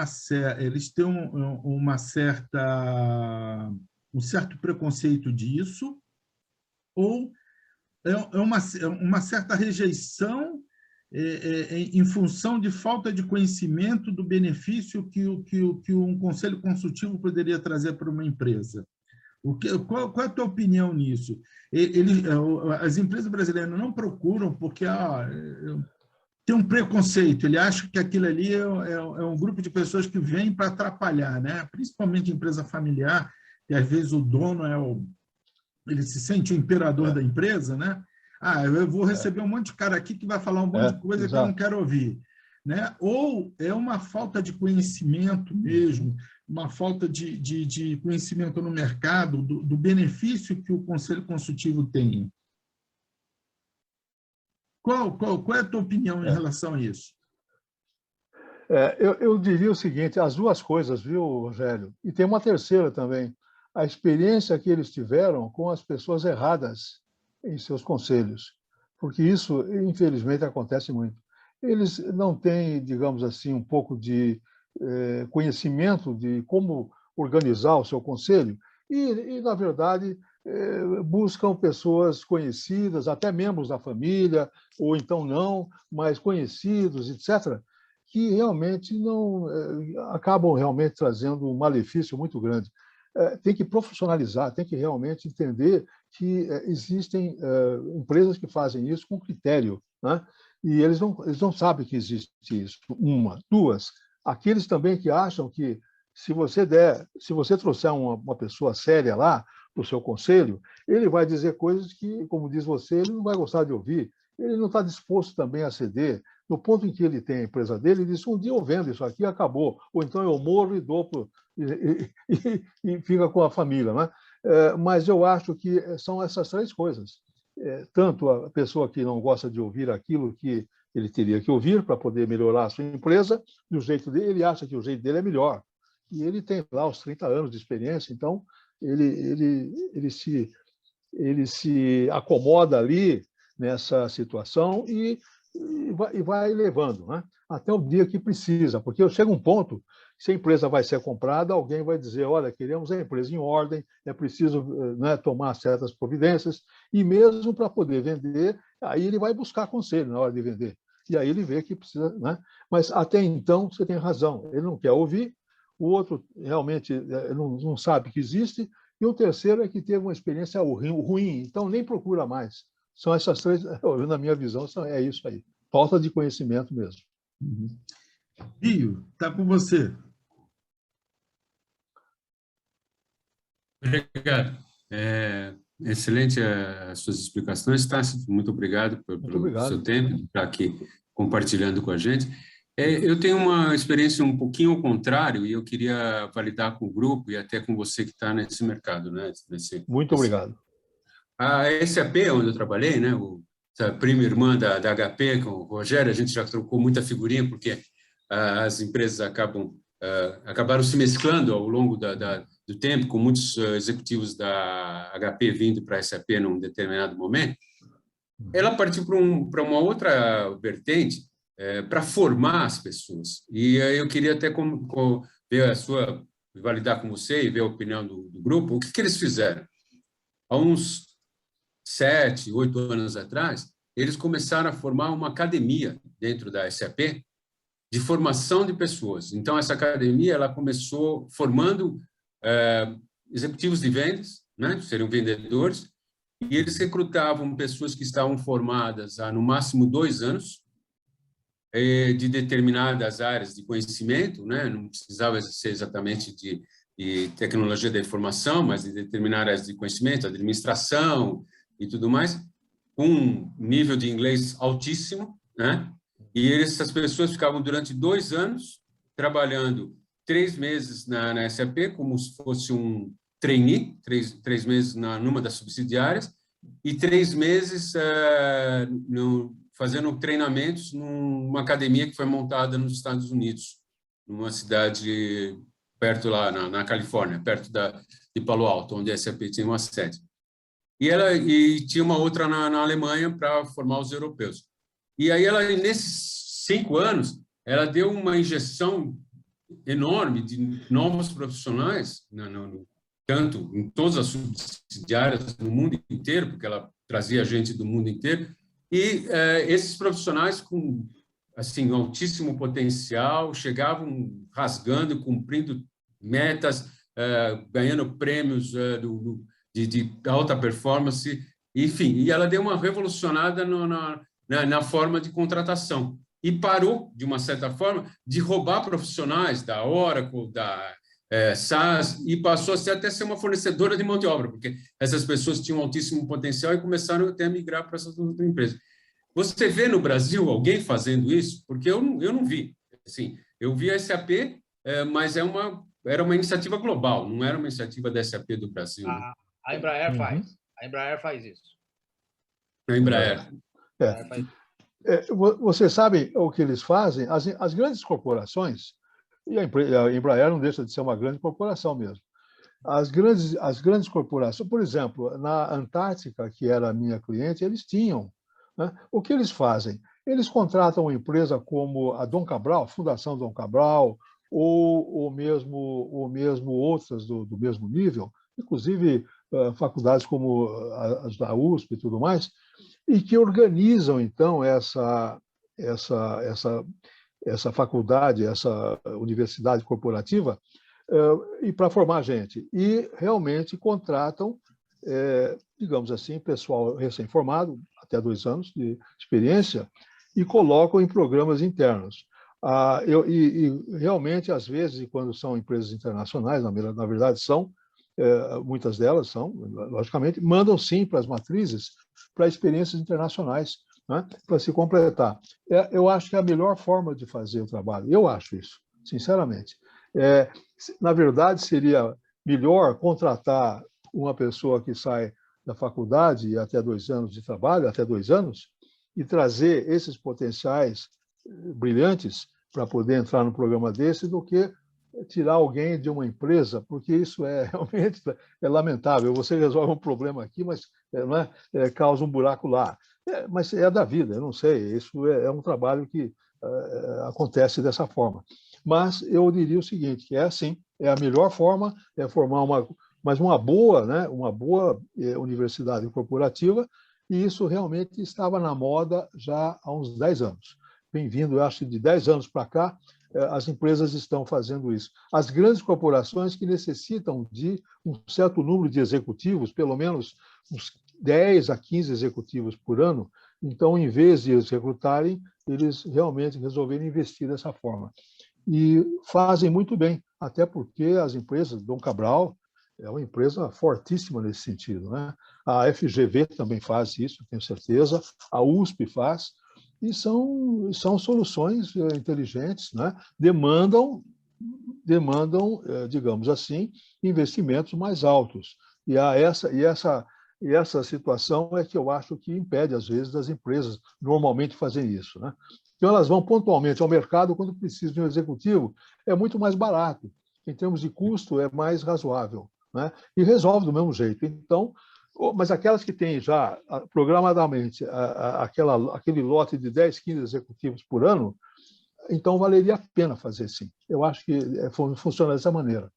certo preconceito disso, ou uma certa rejeição em função de falta de conhecimento do benefício que um conselho consultivo poderia trazer para uma empresa? Qual é a tua opinião nisso? As empresas brasileiras não procuram porque tem um preconceito, ele acha que aquilo ali é um grupo de pessoas que vêm para atrapalhar, né? Principalmente empresa familiar, e às vezes o dono ele se sente o imperador da empresa, né? Eu vou receber um monte de cara aqui que vai falar um monte de coisa que eu não quero ouvir, né? Ou é uma falta de conhecimento mesmo, uma falta de conhecimento no mercado, do benefício que o Conselho Consultivo tem. Qual é a tua opinião em relação a isso? Eu diria o seguinte, as duas coisas, viu, Rogério? E tem uma terceira também. A experiência que eles tiveram com as pessoas erradas em seus conselhos, porque isso, infelizmente, acontece muito. Eles não têm, digamos assim, um pouco de conhecimento de como organizar o seu conselho e na verdade, buscam pessoas conhecidas, até membros da família, ou então não, mas conhecidos, etc., que realmente não acabam realmente trazendo um malefício muito grande. Tem que profissionalizar, tem que realmente entender que existem empresas que fazem isso com critério, né? E eles não sabem que existe isso. Uma. Duas, aqueles também que acham que se você trouxer uma pessoa séria lá para o seu conselho, ele vai dizer coisas que, como diz você, ele não vai gostar de ouvir. Ele não está disposto também a ceder. No ponto em que ele tem a empresa dele, ele diz, um dia eu vendo isso aqui, acabou. Ou então eu morro e dou e fica com a família, né? Mas eu acho que são essas três coisas. Tanto a pessoa que não gosta de ouvir aquilo que ele teria que ouvir para poder melhorar a sua empresa, do jeito dele, ele acha que o jeito dele é melhor. E ele tem lá os 30 anos de experiência, então ele se acomoda ali nessa situação e vai levando, né? Até o dia que precisa, porque chega um ponto, se a empresa vai ser comprada, alguém vai dizer, olha, queremos a empresa em ordem, é preciso, né, tomar certas providências, e mesmo para poder vender, aí ele vai buscar conselho na hora de vender. E aí ele vê que precisa, né? Mas até então você tem razão, ele não quer ouvir, o outro realmente não sabe que existe, e o terceiro é que teve uma experiência ruim, então nem procura mais. São essas três, na minha visão, é isso aí. Falta de conhecimento mesmo. Bio, está com você. Obrigado. Excelente as suas explicações, Tácito. Muito obrigado pelo seu tempo, de estar aqui compartilhando com a gente. Eu tenho uma experiência um pouquinho ao contrário e eu queria validar com o grupo e até com você que está nesse mercado, né? Muito obrigado. A SAP, onde eu trabalhei, né? A prima irmã da HP, com o Rogério, a gente já trocou muita figurinha, porque as empresas acabam acabaram se mesclando ao longo do tempo, com muitos executivos da HP vindo para a SAP num determinado momento, ela partiu para uma outra vertente, para formar as pessoas. E aí eu queria até ver validar com você e ver a opinião do grupo, o que eles fizeram. Há uns 7, 8 anos atrás, eles começaram a formar uma academia dentro da SAP de formação de pessoas. Então, essa academia ela começou formando executivos de vendas, né? Seriam vendedores, e eles recrutavam pessoas que estavam formadas há, no máximo, 2 anos, de determinadas áreas de conhecimento, né? Não precisava ser exatamente de tecnologia da informação, mas de determinadas áreas de conhecimento, administração e tudo mais, com um nível de inglês altíssimo, né? E essas pessoas ficavam durante 2 anos trabalhando 3 meses na SAP, como se fosse um trainee, 3 meses numa das subsidiárias, e 3 meses fazendo treinamentos numa academia que foi montada nos Estados Unidos, numa cidade perto lá na Califórnia, perto de Palo Alto, onde a SAP tinha uma sede. E tinha uma outra na Alemanha para formar os europeus. E aí ela, nesses 5 anos, ela deu uma injeção enorme de novos profissionais, tanto em todas as subsidiárias no mundo inteiro, porque ela trazia gente do mundo inteiro, e esses profissionais com assim altíssimo potencial chegavam rasgando, cumprindo metas, ganhando prêmios de alta performance, enfim, e ela deu uma revolucionada na forma de contratação e parou, de uma certa forma, de roubar profissionais da Oracle, da SAS, e passou até ser uma fornecedora de mão de obra, porque essas pessoas tinham altíssimo potencial e começaram até a migrar para essas outras empresas. Você vê no Brasil alguém fazendo isso? Porque eu não vi. Assim, eu vi a SAP, mas era uma iniciativa global, não era uma iniciativa da SAP do Brasil. Né? A Embraer faz. A Embraer faz isso. A Embraer. Você sabe o que eles fazem? As grandes corporações, e a Embraer não deixa de ser uma grande corporação mesmo. As grandes corporações, por exemplo, na Antártica, que era a minha cliente, eles tinham. Né? O que eles fazem? Eles contratam uma empresa como a Dom Cabral, Fundação Dom Cabral, ou mesmo outras do mesmo nível, inclusive faculdades como as da USP e tudo mais, e que organizam, então, essa faculdade, essa universidade corporativa, e para formar gente. E realmente contratam, digamos assim, pessoal recém-formado, até 2 anos de experiência, e colocam em programas internos. Realmente, às vezes, quando são empresas internacionais, na verdade são, muitas delas são, logicamente, mandam sim para as matrizes, para experiências internacionais, né, para se completar. Eu acho que é a melhor forma de fazer o trabalho. Eu acho isso, sinceramente. Na verdade, seria melhor contratar uma pessoa que sai da faculdade até 2 anos de trabalho, até 2 anos, e trazer esses potenciais brilhantes para poder entrar no programa desse, do que tirar alguém de uma empresa, porque isso realmente lamentável. Você resolve um problema aqui, mas causa um buraco lá. Mas é da vida, eu não sei. Isso é um trabalho que acontece dessa forma. Mas eu diria o seguinte, que assim, é a melhor forma, formar uma boa, né, uma boa universidade corporativa, e isso realmente estava na moda já há uns 10 anos. Bem-vindo, eu acho que de 10 anos para cá, as empresas estão fazendo isso. As grandes corporações que necessitam de um certo número de executivos, pelo menos uns 10 a 15 executivos por ano, então, em vez de eles recrutarem, eles realmente resolveram investir dessa forma. E fazem muito bem, até porque as empresas, Dom Cabral é uma empresa fortíssima nesse sentido, né? A FGV também faz isso, tenho certeza, a USP faz, e são soluções inteligentes, né? Demandam, digamos assim, investimentos mais altos. E essa situação é que eu acho que impede, às vezes, das empresas normalmente fazerem isso, né? Então, elas vão pontualmente ao mercado quando precisam de um executivo, é muito mais barato. Em termos de custo, é mais razoável, né? E resolve do mesmo jeito. Então, mas aquelas que têm já programadamente aquele lote de 10, 15 executivos por ano, então valeria a pena fazer sim. Eu acho que funciona dessa maneira.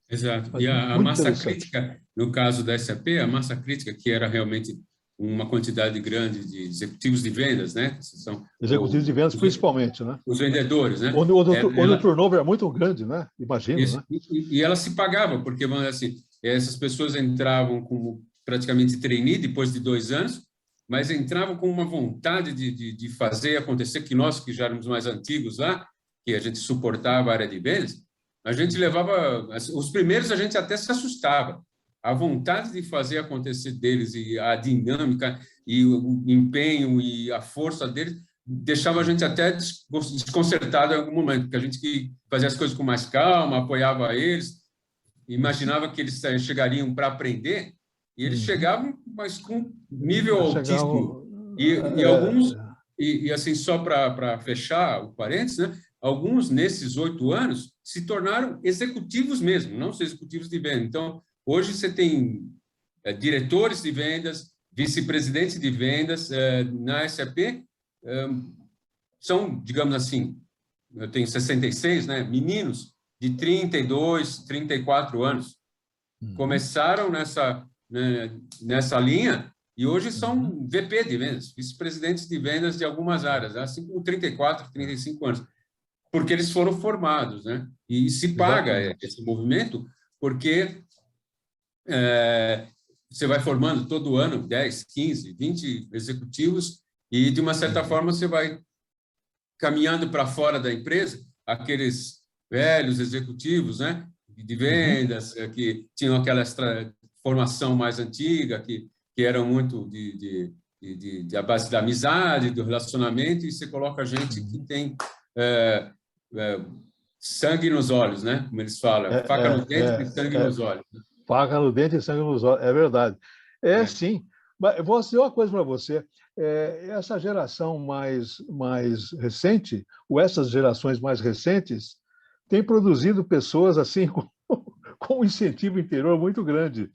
Exato. E a massa crítica, no caso da SAP, a massa crítica, que era realmente uma quantidade grande de executivos de vendas, né? Executivos de vendas, principalmente, né? Os vendedores, né? Onde o turnover é muito grande, né? Imagino, isso, né? E ela se pagava, porque, assim, essas pessoas entravam como praticamente trainee depois de 2 anos, mas entravam com uma vontade de fazer acontecer, que nós, que já éramos mais antigos lá, que a gente suportava a área de vendas, a gente levava... Os primeiros a gente até se assustava. A vontade de fazer acontecer deles e a dinâmica e o empenho e a força deles deixava a gente até desconcertado em algum momento, porque a gente que fazia as coisas com mais calma, apoiava eles, imaginava que eles chegariam para aprender, e eles chegavam, mas com nível altíssimo. E alguns, assim, só para fechar o parênteses, né? Alguns, nesses 8 anos, se tornaram executivos mesmo, não são executivos de venda. Então, hoje você tem diretores de vendas, vice-presidentes de vendas na SAP, são, digamos assim, eu tenho 66, né? Meninos de 32, 34 anos. Começaram nessa linha e hoje são VP de vendas, vice-presidentes de vendas de algumas áreas, assim como 34, 35 anos. Porque eles foram formados, né? E se paga esse movimento, porque você vai formando todo ano 10, 15, 20 executivos e, de uma certa forma, você vai caminhando para fora da empresa, aqueles velhos executivos, né? De vendas, que tinham aquela formação mais antiga, que eram muito a base da amizade, do relacionamento, e você coloca gente que tem... sangue nos olhos, né? Como eles falam, faca no dente e sangue nos olhos. Faca no dente e sangue nos olhos, é verdade. Sim. Mas vou dizer uma coisa para você. Essa geração mais recente, ou essas gerações mais recentes, têm produzido pessoas assim com um incentivo interior muito grande.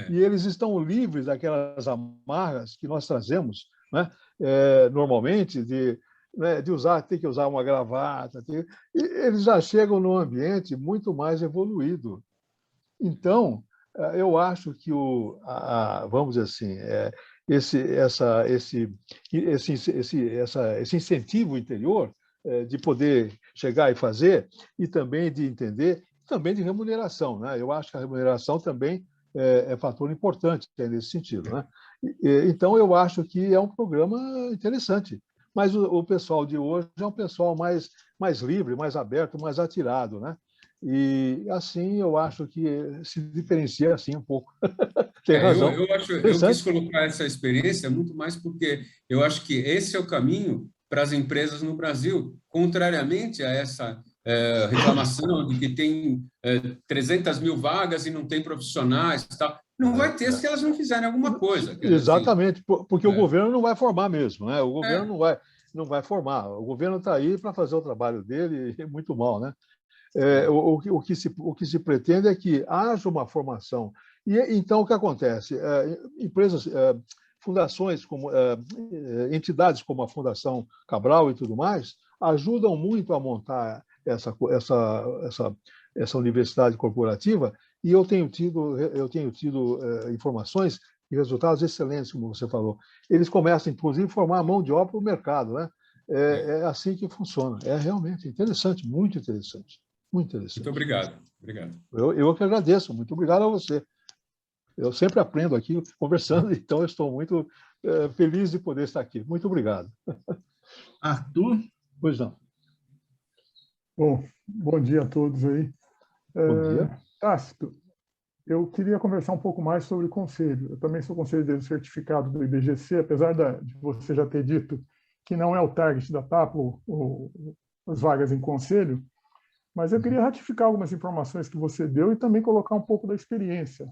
E eles estão livres daquelas amarras que nós trazemos, né? Normalmente, de ter que usar uma gravata. E eles já chegam num ambiente muito mais evoluído. Então, eu acho que vamos dizer assim, esse incentivo interior de poder chegar e fazer, e também de entender, também de remuneração, né? Eu acho que a remuneração também é fator importante nesse sentido, né? Então, eu acho que é um programa interessante. Mas o pessoal de hoje é um pessoal mais livre, mais aberto, mais atirado, né? E assim eu acho que se diferencia assim um pouco. Tem razão. Eu quis colocar essa experiência muito mais porque eu acho que esse é o caminho para as empresas no Brasil, contrariamente a essa reclamação de que tem 300 mil vagas e não tem profissionais e tal. Não vai ter se elas não fizerem alguma coisa. Exatamente, porque o governo não vai formar mesmo, né? O governo não vai formar. O governo está aí para fazer o trabalho dele e muito mal, né? O que se pretende é que haja uma formação. E então o que acontece? Empresas, fundações, entidades como a Fundação Cabral e tudo mais, ajudam muito a montar essa universidade corporativa, e eu tenho tido informações e resultados excelentes, como você falou. Eles começam, inclusive, a formar a mão de obra para o mercado, né? É assim que funciona. É realmente interessante, muito interessante. Muito interessante. Muito obrigado. Obrigado. Eu que agradeço. Muito obrigado a você. Eu sempre aprendo aqui conversando, então eu estou muito feliz de poder estar aqui. Muito obrigado. Arthur? Pois não. Bom dia a todos aí. Bom dia. Tácito, eu queria conversar um pouco mais sobre conselho. Eu também sou conselheiro certificado do IBGC, apesar de você já ter dito que não é o target da TAP, as vagas em conselho, mas eu queria ratificar algumas informações que você deu e também colocar um pouco da experiência.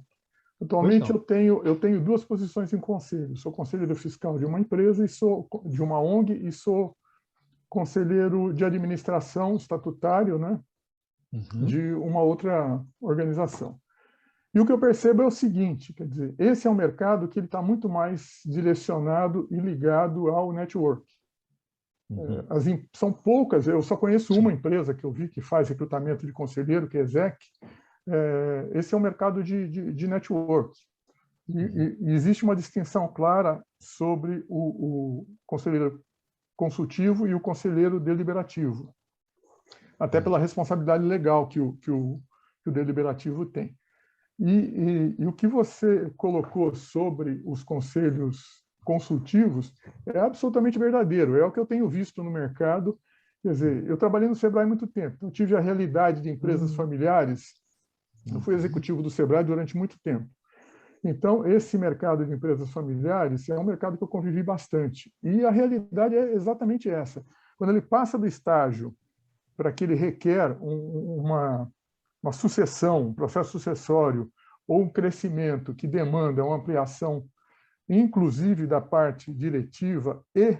Atualmente eu tenho 2 posições em conselho. Sou conselheiro fiscal de uma empresa e sou de uma ONG e sou conselheiro de administração estatutário, né, de uma outra organização. E o que eu percebo é o seguinte, quer dizer, esse é um mercado que ele está muito mais direcionado e ligado ao network. São poucas, eu só conheço uma empresa que eu vi que faz recrutamento de conselheiro, que é a Exec. Esse é um mercado de network. E existe uma distinção clara sobre o conselheiro consultivo e o conselheiro deliberativo, até pela responsabilidade legal que o deliberativo tem. E o que você colocou sobre os conselhos consultivos é absolutamente verdadeiro, é o que eu tenho visto no mercado. Quer dizer, eu trabalhei no Sebrae há muito tempo, então tive a realidade de empresas familiares, eu fui executivo do Sebrae durante muito tempo. Então, esse mercado de empresas familiares é um mercado que eu convivi bastante. E a realidade é exatamente essa. Quando ele passa do estágio para que ele requer uma sucessão, um processo sucessório, ou um crescimento que demanda uma ampliação, inclusive da parte diretiva, e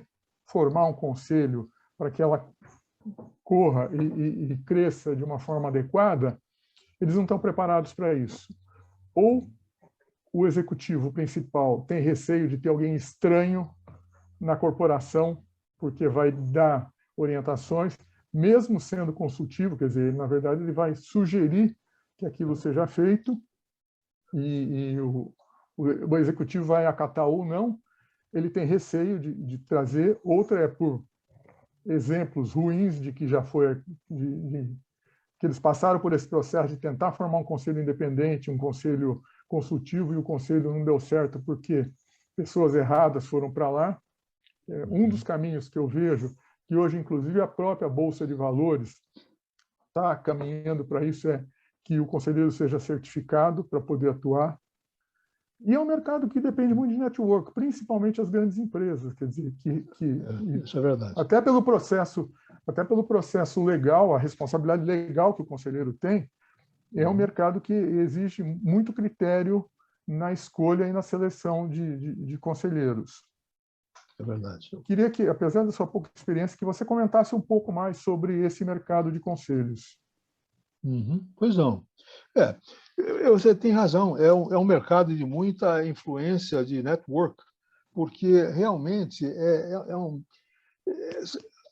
formar um conselho para que ela corra e cresça de uma forma adequada, eles não estão preparados para isso. Ou o executivo principal tem receio de ter alguém estranho na corporação, porque vai dar orientações, mesmo sendo consultivo, quer dizer, na verdade, ele vai sugerir que aquilo seja feito e o executivo vai acatar ou não. Ele tem receio de trazer. Outra é por exemplos ruins de que já foi, que eles passaram por esse processo de tentar formar um conselho independente, um conselho consultivo, e o conselho não deu certo porque pessoas erradas foram para lá. Um dos caminhos que eu vejo, que hoje, inclusive, a própria Bolsa de Valores está caminhando para isso, é que o conselheiro seja certificado para poder atuar. E é um mercado que depende muito de network, principalmente as grandes empresas, quer dizer, isso é verdade. Até pelo processo legal, a responsabilidade legal que o conselheiro tem, é um mercado que exige muito critério na escolha e na seleção de conselheiros. É verdade. Eu queria que, apesar da sua pouca experiência, que você comentasse um pouco mais sobre esse mercado de conselhos. Pois não. Você tem razão, é um mercado de muita influência de network, porque realmente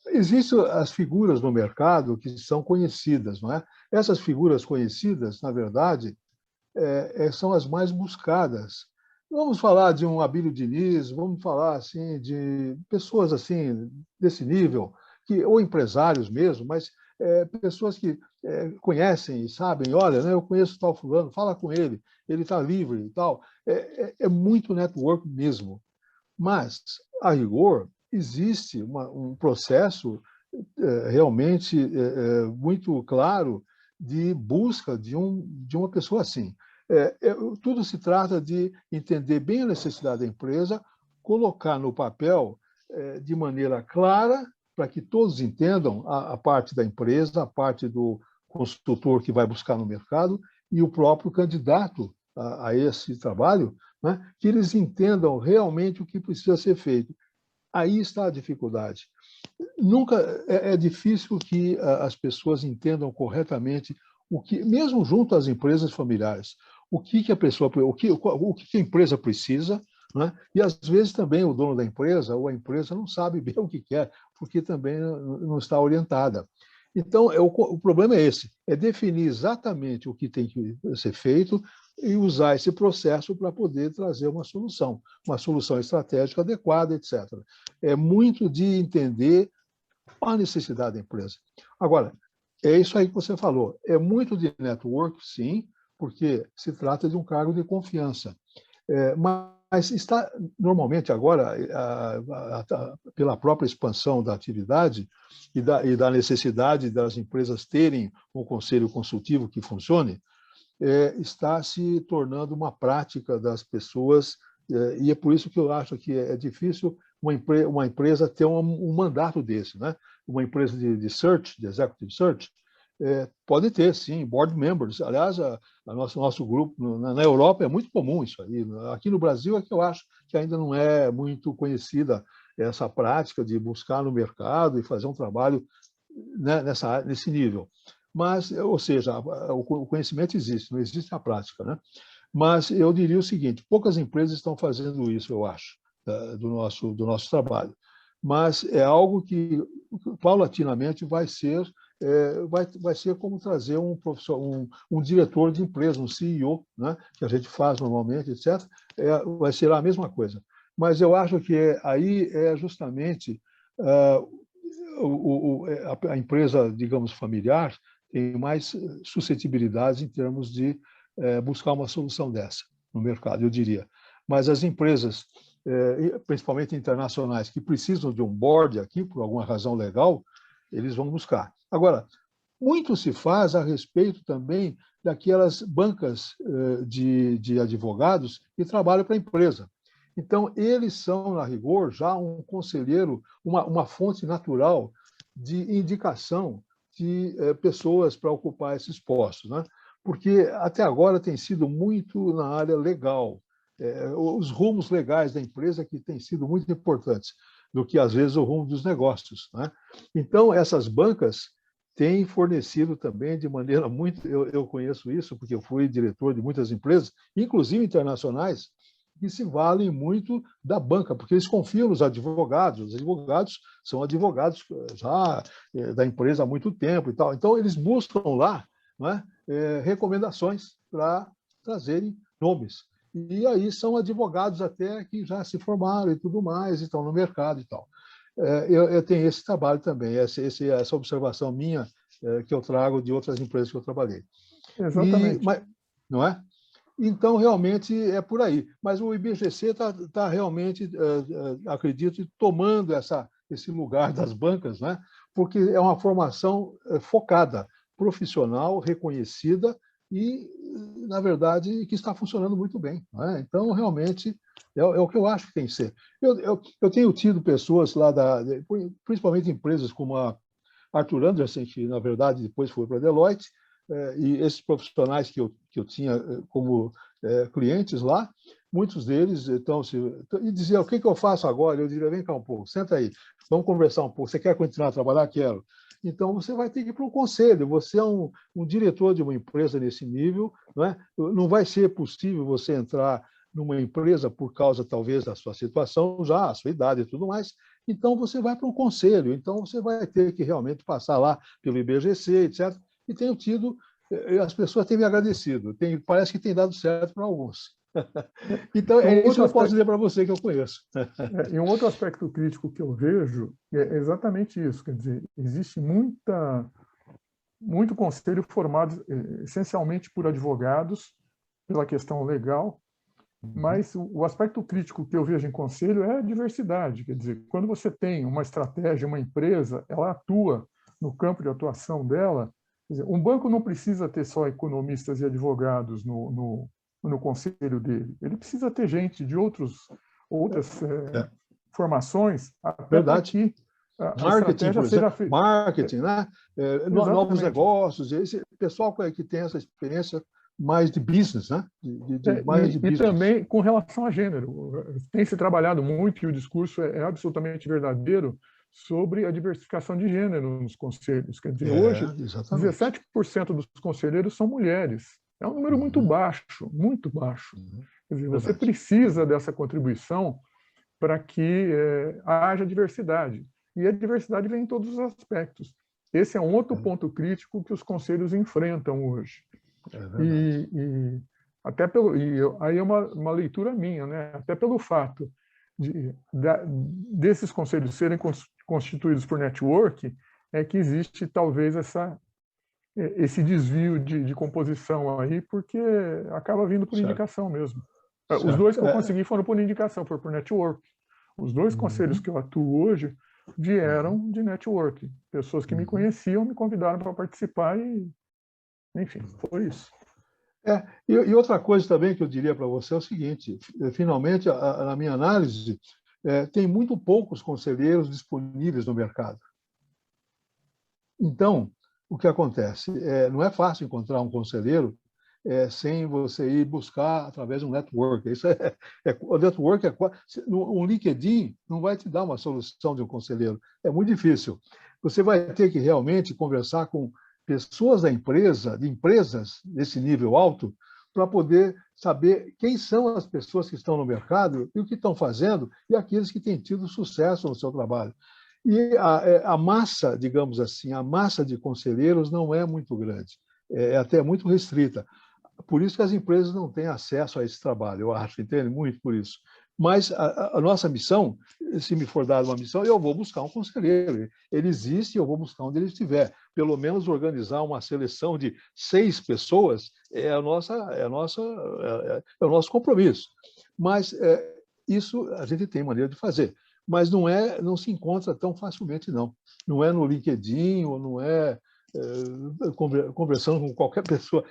existem as figuras no mercado que são conhecidas, não é? Essas figuras conhecidas, na verdade, são as mais buscadas. Vamos falar de um Abílio Diniz, vamos falar assim de pessoas assim desse nível, ou empresários mesmo, mas pessoas que conhecem e sabem, olha, né, eu conheço tal fulano, fala com ele está livre e tal. É muito network mesmo. Mas, a rigor, existe um processo realmente muito claro de busca de uma pessoa assim. Tudo se trata de entender bem a necessidade da empresa, colocar no papel de maneira clara, para que todos entendam a parte da empresa, a parte do consultor que vai buscar no mercado e o próprio candidato a esse trabalho, né, que eles entendam realmente o que precisa ser feito. Aí está a dificuldade. Nunca é difícil que as pessoas entendam corretamente o que, mesmo junto às empresas familiares, o que a empresa precisa, né? E às vezes também o dono da empresa ou a empresa não sabe bem o que quer, porque também não está orientada. Então, o problema é esse, é definir exatamente o que tem que ser feito e usar esse processo para poder trazer uma solução estratégica adequada, etc. É muito de entender a necessidade da empresa. Agora, é isso aí que você falou, é muito de network, sim, porque se trata de um cargo de confiança. Mas está, normalmente, agora, pela própria expansão da atividade e da necessidade das empresas terem um conselho consultivo que funcione, está se tornando uma prática das pessoas, e é por isso que eu acho que é difícil uma empresa ter um mandato desse, né? Uma empresa de search, de executive search, pode ter, sim, board members. Aliás, nosso grupo na Europa é muito comum isso aí. Aqui no Brasil é que eu acho que ainda não é muito conhecida essa prática de buscar no mercado e fazer um trabalho, né, nesse nível. Mas, ou seja, o conhecimento existe, não existe a prática, né? Mas eu diria o seguinte: poucas empresas estão fazendo isso, eu acho, do nosso trabalho. Mas é algo que paulatinamente vai ser como trazer um diretor de empresa, um CEO, né, que a gente faz normalmente, etc. Vai ser a mesma coisa. Mas eu acho que aí é justamente a empresa, digamos, familiar, tem mais suscetibilidades em termos de buscar uma solução dessa no mercado, eu diria. Mas as empresas, principalmente internacionais, que precisam de um board aqui, por alguma razão legal, eles vão buscar. Agora, muito se faz a respeito também daquelas bancas de advogados que trabalham para a empresa. Então, eles são, na rigor, já um conselheiro, uma fonte natural de indicação de pessoas para ocupar esses postos, né? Porque até agora tem sido muito na área legal, os rumos legais da empresa que têm sido muito importantes do que, às vezes, o rumo dos negócios, né? Então, essas bancas têm fornecido também de maneira muito... Eu conheço isso porque eu fui diretor de muitas empresas, inclusive internacionais, que se valem muito da banca, porque eles confiam nos advogados. Os advogados são advogados já da empresa há muito tempo e tal. Então, eles buscam lá, né, recomendações para trazerem nomes. E aí são advogados até que já se formaram e tudo mais, e estão no mercado e tal. Eu tenho esse trabalho também, essa observação minha que eu trago de outras empresas que eu trabalhei. Exatamente. Não é? Então, realmente, é por aí. Mas o IBGC está realmente, acredito, tomando esse lugar das bancas, né? Porque é uma formação focada, profissional, reconhecida e, na verdade, que está funcionando muito bem, né? Então, realmente, é o que eu acho que tem que ser. Eu tenho tido pessoas lá, principalmente empresas como a Arthur Andersen, que, na verdade, depois foi para a Deloitte, e esses profissionais que eu tinha como clientes lá, muitos deles e diziam: o que eu faço agora? Eu diria: vem cá um pouco, senta aí, vamos conversar um pouco. Você quer continuar a trabalhar? Quero. Então, você vai ter que ir para um conselho. Você é um diretor de uma empresa nesse nível, não é? Não vai ser possível você entrar numa empresa por causa, talvez, da sua situação, já, a sua idade e tudo mais. Então, você vai para um conselho. Então, você vai ter que realmente passar lá pelo IBGC, etc., e tenho tido, as pessoas têm me agradecido, parece que tem dado certo para alguns. Então, é isso que eu posso dizer para você que eu conheço. E um outro aspecto crítico que eu vejo é exatamente isso, quer dizer, existe muito conselho formado essencialmente por advogados, pela questão legal, mas o aspecto crítico que eu vejo em conselho é a diversidade, quer dizer, quando você tem uma estratégia, uma empresa, ela atua no campo de atuação dela. Quer dizer, um banco não precisa ter só economistas e advogados no conselho dele. Ele precisa ter gente de outras formações, até para que marketing, por exemplo, marketing, né? Novos negócios, esse pessoal que tem essa experiência mais de business, né? E também com relação a gênero. Tem se trabalhado muito, e o discurso é absolutamente verdadeiro, sobre a diversificação de gênero nos conselhos. Quer dizer, hoje, exatamente. 17% dos conselheiros são mulheres. É um número muito baixo, muito baixo. Quer dizer, você precisa dessa contribuição para que haja diversidade. E a diversidade vem em todos os aspectos. Esse é um outro ponto crítico que os conselhos enfrentam hoje. Aí é uma leitura minha, né? Até pelo fato desses conselhos serem constituídos por network, é que existe talvez esse desvio de composição aí, porque acaba vindo por indicação mesmo. Os dois que eu consegui foram por indicação, foram por network. Os dois conselhos que eu atuo hoje vieram de network. Pessoas que me conheciam me convidaram para participar e, enfim, foi isso. E outra coisa também que eu diria para você é o seguinte: finalmente, na minha análise, tem muito poucos conselheiros disponíveis no mercado. Então, o que acontece? Não é fácil encontrar um conselheiro sem você ir buscar através de um network. Isso o network um LinkedIn não vai te dar uma solução de um conselheiro. É muito difícil. Você vai ter que realmente conversar com pessoas da empresa, de empresas desse nível alto, para poder saber quem são as pessoas que estão no mercado e o que estão fazendo e aqueles que têm tido sucesso no seu trabalho. E a massa, digamos assim, a massa de conselheiros não é muito grande, é até muito restrita. Por isso que as empresas não têm acesso a esse trabalho, eu acho, entende? Muito por isso. Mas a nossa missão, se me for dada uma missão, eu vou buscar um conselheiro. Ele existe e eu vou buscar onde ele estiver. Pelo menos organizar uma seleção de 6 pessoas é o nosso compromisso. Mas isso a gente tem maneira de fazer. Mas não se encontra tão facilmente, não. Não é no LinkedIn ou não é conversando com qualquer pessoa.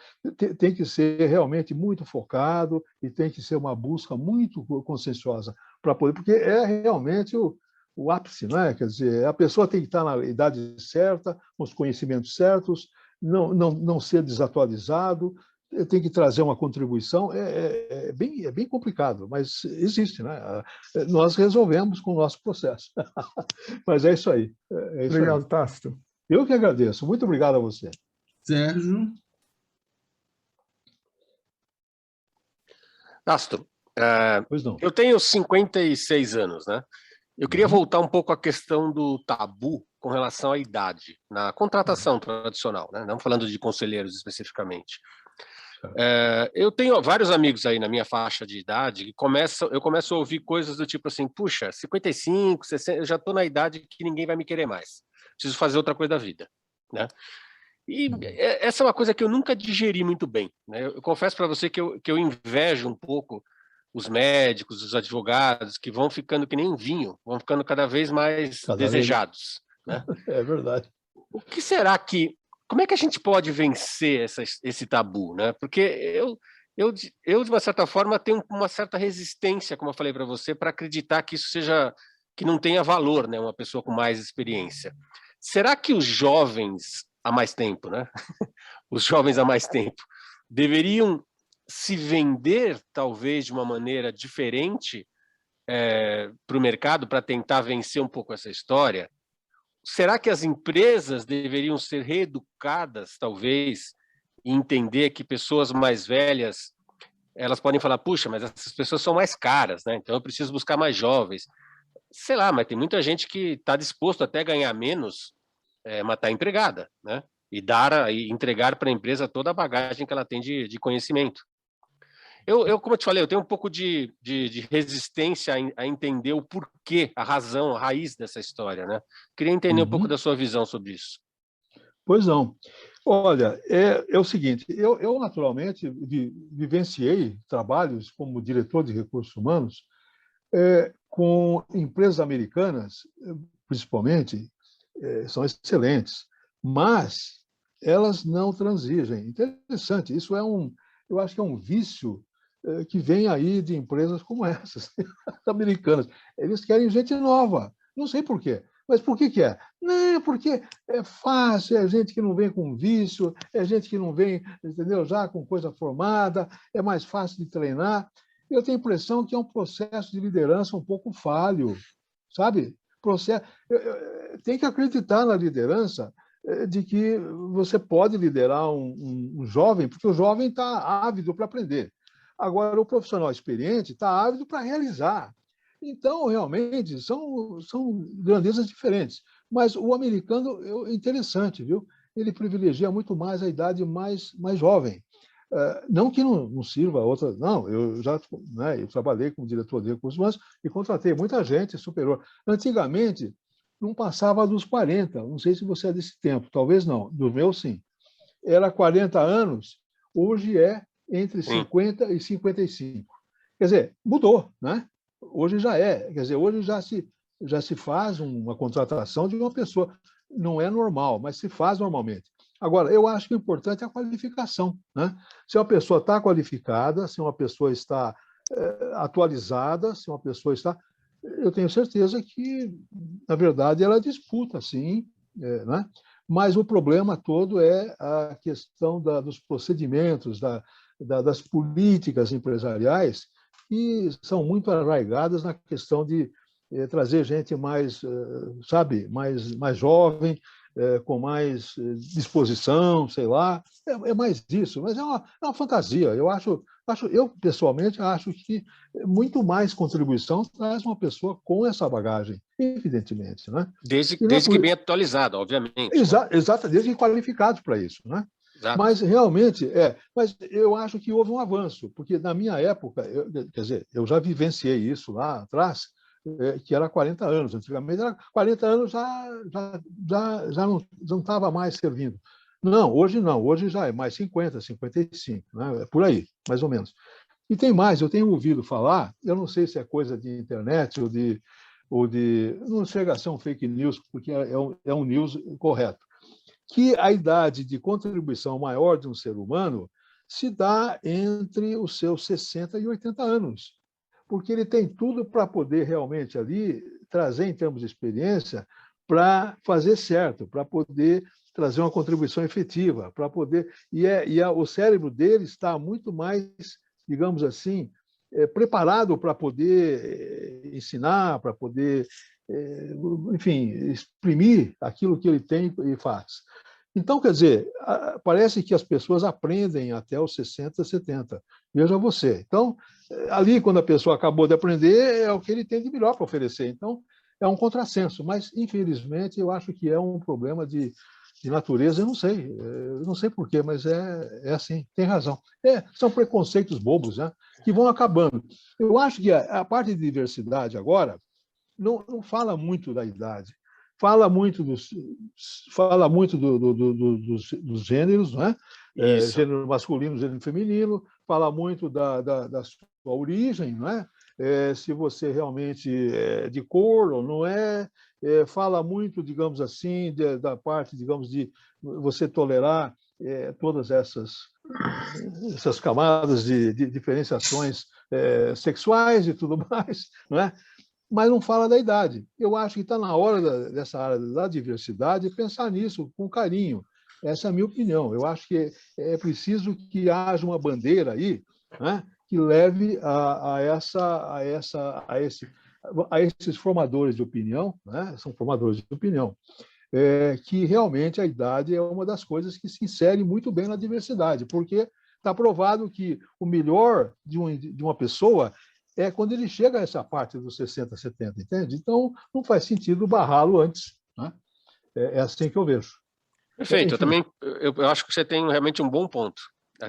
Tem que ser realmente muito focado e tem que ser uma busca muito conscienciosa para poder, porque é realmente o ápice, né? Quer dizer, a pessoa tem que estar na idade certa, com os conhecimentos certos, não ser desatualizado, tem que trazer uma contribuição. É bem complicado, mas existe, né? Nós resolvemos com o nosso processo. Mas é isso aí. Obrigado, Tácito. Eu que agradeço. Muito obrigado a você. Sérgio. Tácito, eu tenho 56 anos, né? Eu queria voltar um pouco à questão do tabu com relação à idade, na contratação tradicional, né? Não falando de conselheiros especificamente. Eu tenho vários amigos aí na minha faixa de idade que eu começo a ouvir coisas do tipo assim, puxa, 55, 60, eu já estou na idade que ninguém vai me querer mais. Preciso fazer outra coisa da vida, né? E essa é uma coisa que eu nunca digeri muito bem, né? Eu confesso para você que eu invejo um pouco os médicos, os advogados, que vão ficando que nem vinho, vão ficando cada vez mais desejados, né? É verdade. O que será que... Como é que a gente pode vencer esse tabu, né? Porque eu, de uma certa forma, tenho uma certa resistência, como eu falei para você, para acreditar que isso que não tenha valor, né? Uma pessoa com mais experiência. Será que os jovens há mais tempo, né? Os jovens há mais tempo deveriam se vender, talvez, de uma maneira diferente para o mercado, para tentar vencer um pouco essa história? Será que as empresas deveriam ser reeducadas, talvez, e entender que pessoas mais velhas, elas podem falar, puxa, mas essas pessoas são mais caras, né? Então eu preciso buscar mais jovens. Sei lá, mas tem muita gente que está disposto até a ganhar menos, mas está empregada, né? E entregar para a empresa toda a bagagem que ela tem de conhecimento. Como eu te falei, eu tenho um pouco de resistência a entender o porquê, a razão, a raiz dessa história, né? Queria entender um pouco da sua visão sobre isso. Pois não. Olha, é o seguinte, eu naturalmente vivenciei trabalhos como diretor de recursos humanos com empresas americanas, principalmente, são excelentes, mas elas não transigem. Interessante, isso eu acho que é um vício que vem aí de empresas como essas, americanas. Eles querem gente nova, não sei por quê. Mas por que é? Não, porque é fácil, é gente que não vem com vício, é gente que não vem, entendeu, já com coisa formada, é mais fácil de treinar. Eu tenho a impressão que é um processo de liderança um pouco falho, sabe? Tem que acreditar na liderança de que você pode liderar um jovem, porque o jovem está ávido para aprender. Agora, o profissional experiente está ávido para realizar. Então, realmente, são grandezas diferentes. Mas o americano é interessante, viu? Ele privilegia muito mais a idade mais jovem. Não que não sirva a outra... Não, eu trabalhei como diretor de recursos humanos e contratei muita gente superior. Antigamente, não passava dos 40. Não sei se você é desse tempo, talvez não. Do meu, sim. Era 40 anos, hoje é entre 50 e 55. Quer dizer, mudou, né? Hoje já é. Quer dizer, hoje já se faz uma contratação de uma pessoa. Não é normal, mas se faz normalmente. Agora, eu acho que o importante é a qualificação, né? Se uma pessoa está qualificada, se uma pessoa está atualizada, se uma pessoa está... Eu tenho certeza que, na verdade, ela disputa, sim, né? Mas o problema todo é a questão dos procedimentos, das políticas empresariais que são muito arraigadas na questão de trazer gente mais, sabe, mais jovem, com mais disposição, sei lá, é mais isso, mas é uma fantasia. Eu pessoalmente acho que muito mais contribuição traz uma pessoa com essa bagagem, evidentemente, né? Desde que bem atualizada, obviamente. Exato, desde que qualificados para isso, né? Exato. Mas realmente mas eu acho que houve um avanço, porque na minha época, quer dizer, eu já vivenciei isso lá atrás, que era 40 anos. Antigamente, 40 anos já não estava mais servindo. Não, hoje já é mais 50, 55, né? É por aí, mais ou menos. E tem mais, eu tenho ouvido falar, eu não sei se é coisa de internet ou de não chega a ser um fake news, porque é um news correto, que a idade de contribuição maior de um ser humano se dá entre os seus 60 e 80 anos, porque ele tem tudo para poder realmente ali trazer, em termos de experiência, para fazer certo, para poder trazer uma contribuição efetiva, para poder... o cérebro dele está muito mais, digamos assim, preparado para poder ensinar, para poder, enfim, exprimir aquilo que ele tem e faz. Então, quer dizer, parece que as pessoas aprendem até os 60, 70. Veja você. Então, ali, quando a pessoa acabou de aprender, é o que ele tem de melhor para oferecer. Então, é um contrassenso. Mas, infelizmente, eu acho que é um problema de natureza, eu não sei porquê, mas é assim, tem razão. São preconceitos bobos, né, que vão acabando. Eu acho que a parte de diversidade agora não fala muito da idade, fala muito dos gêneros, né? Gênero masculino, gênero feminino, fala muito da sua origem, não é? Se você realmente é de cor ou não é, fala muito, digamos assim, da parte, digamos, de você tolerar todas essas camadas de diferenciações sexuais e tudo mais, não é? Mas não fala da idade. Eu acho que está na hora dessa área da diversidade pensar nisso com carinho. Essa é a minha opinião. Eu acho que é preciso que haja uma bandeira aí, né, que leve a esses formadores de opinião, né, são formadores de opinião, que realmente a idade é uma das coisas que se insere muito bem na diversidade, porque está provado que o melhor de uma pessoa é quando ele chega a essa parte dos 60, 70, entende? Então, não faz sentido barrá-lo antes, né? É assim que eu vejo. Perfeito. Eu acho que você tem realmente um bom ponto.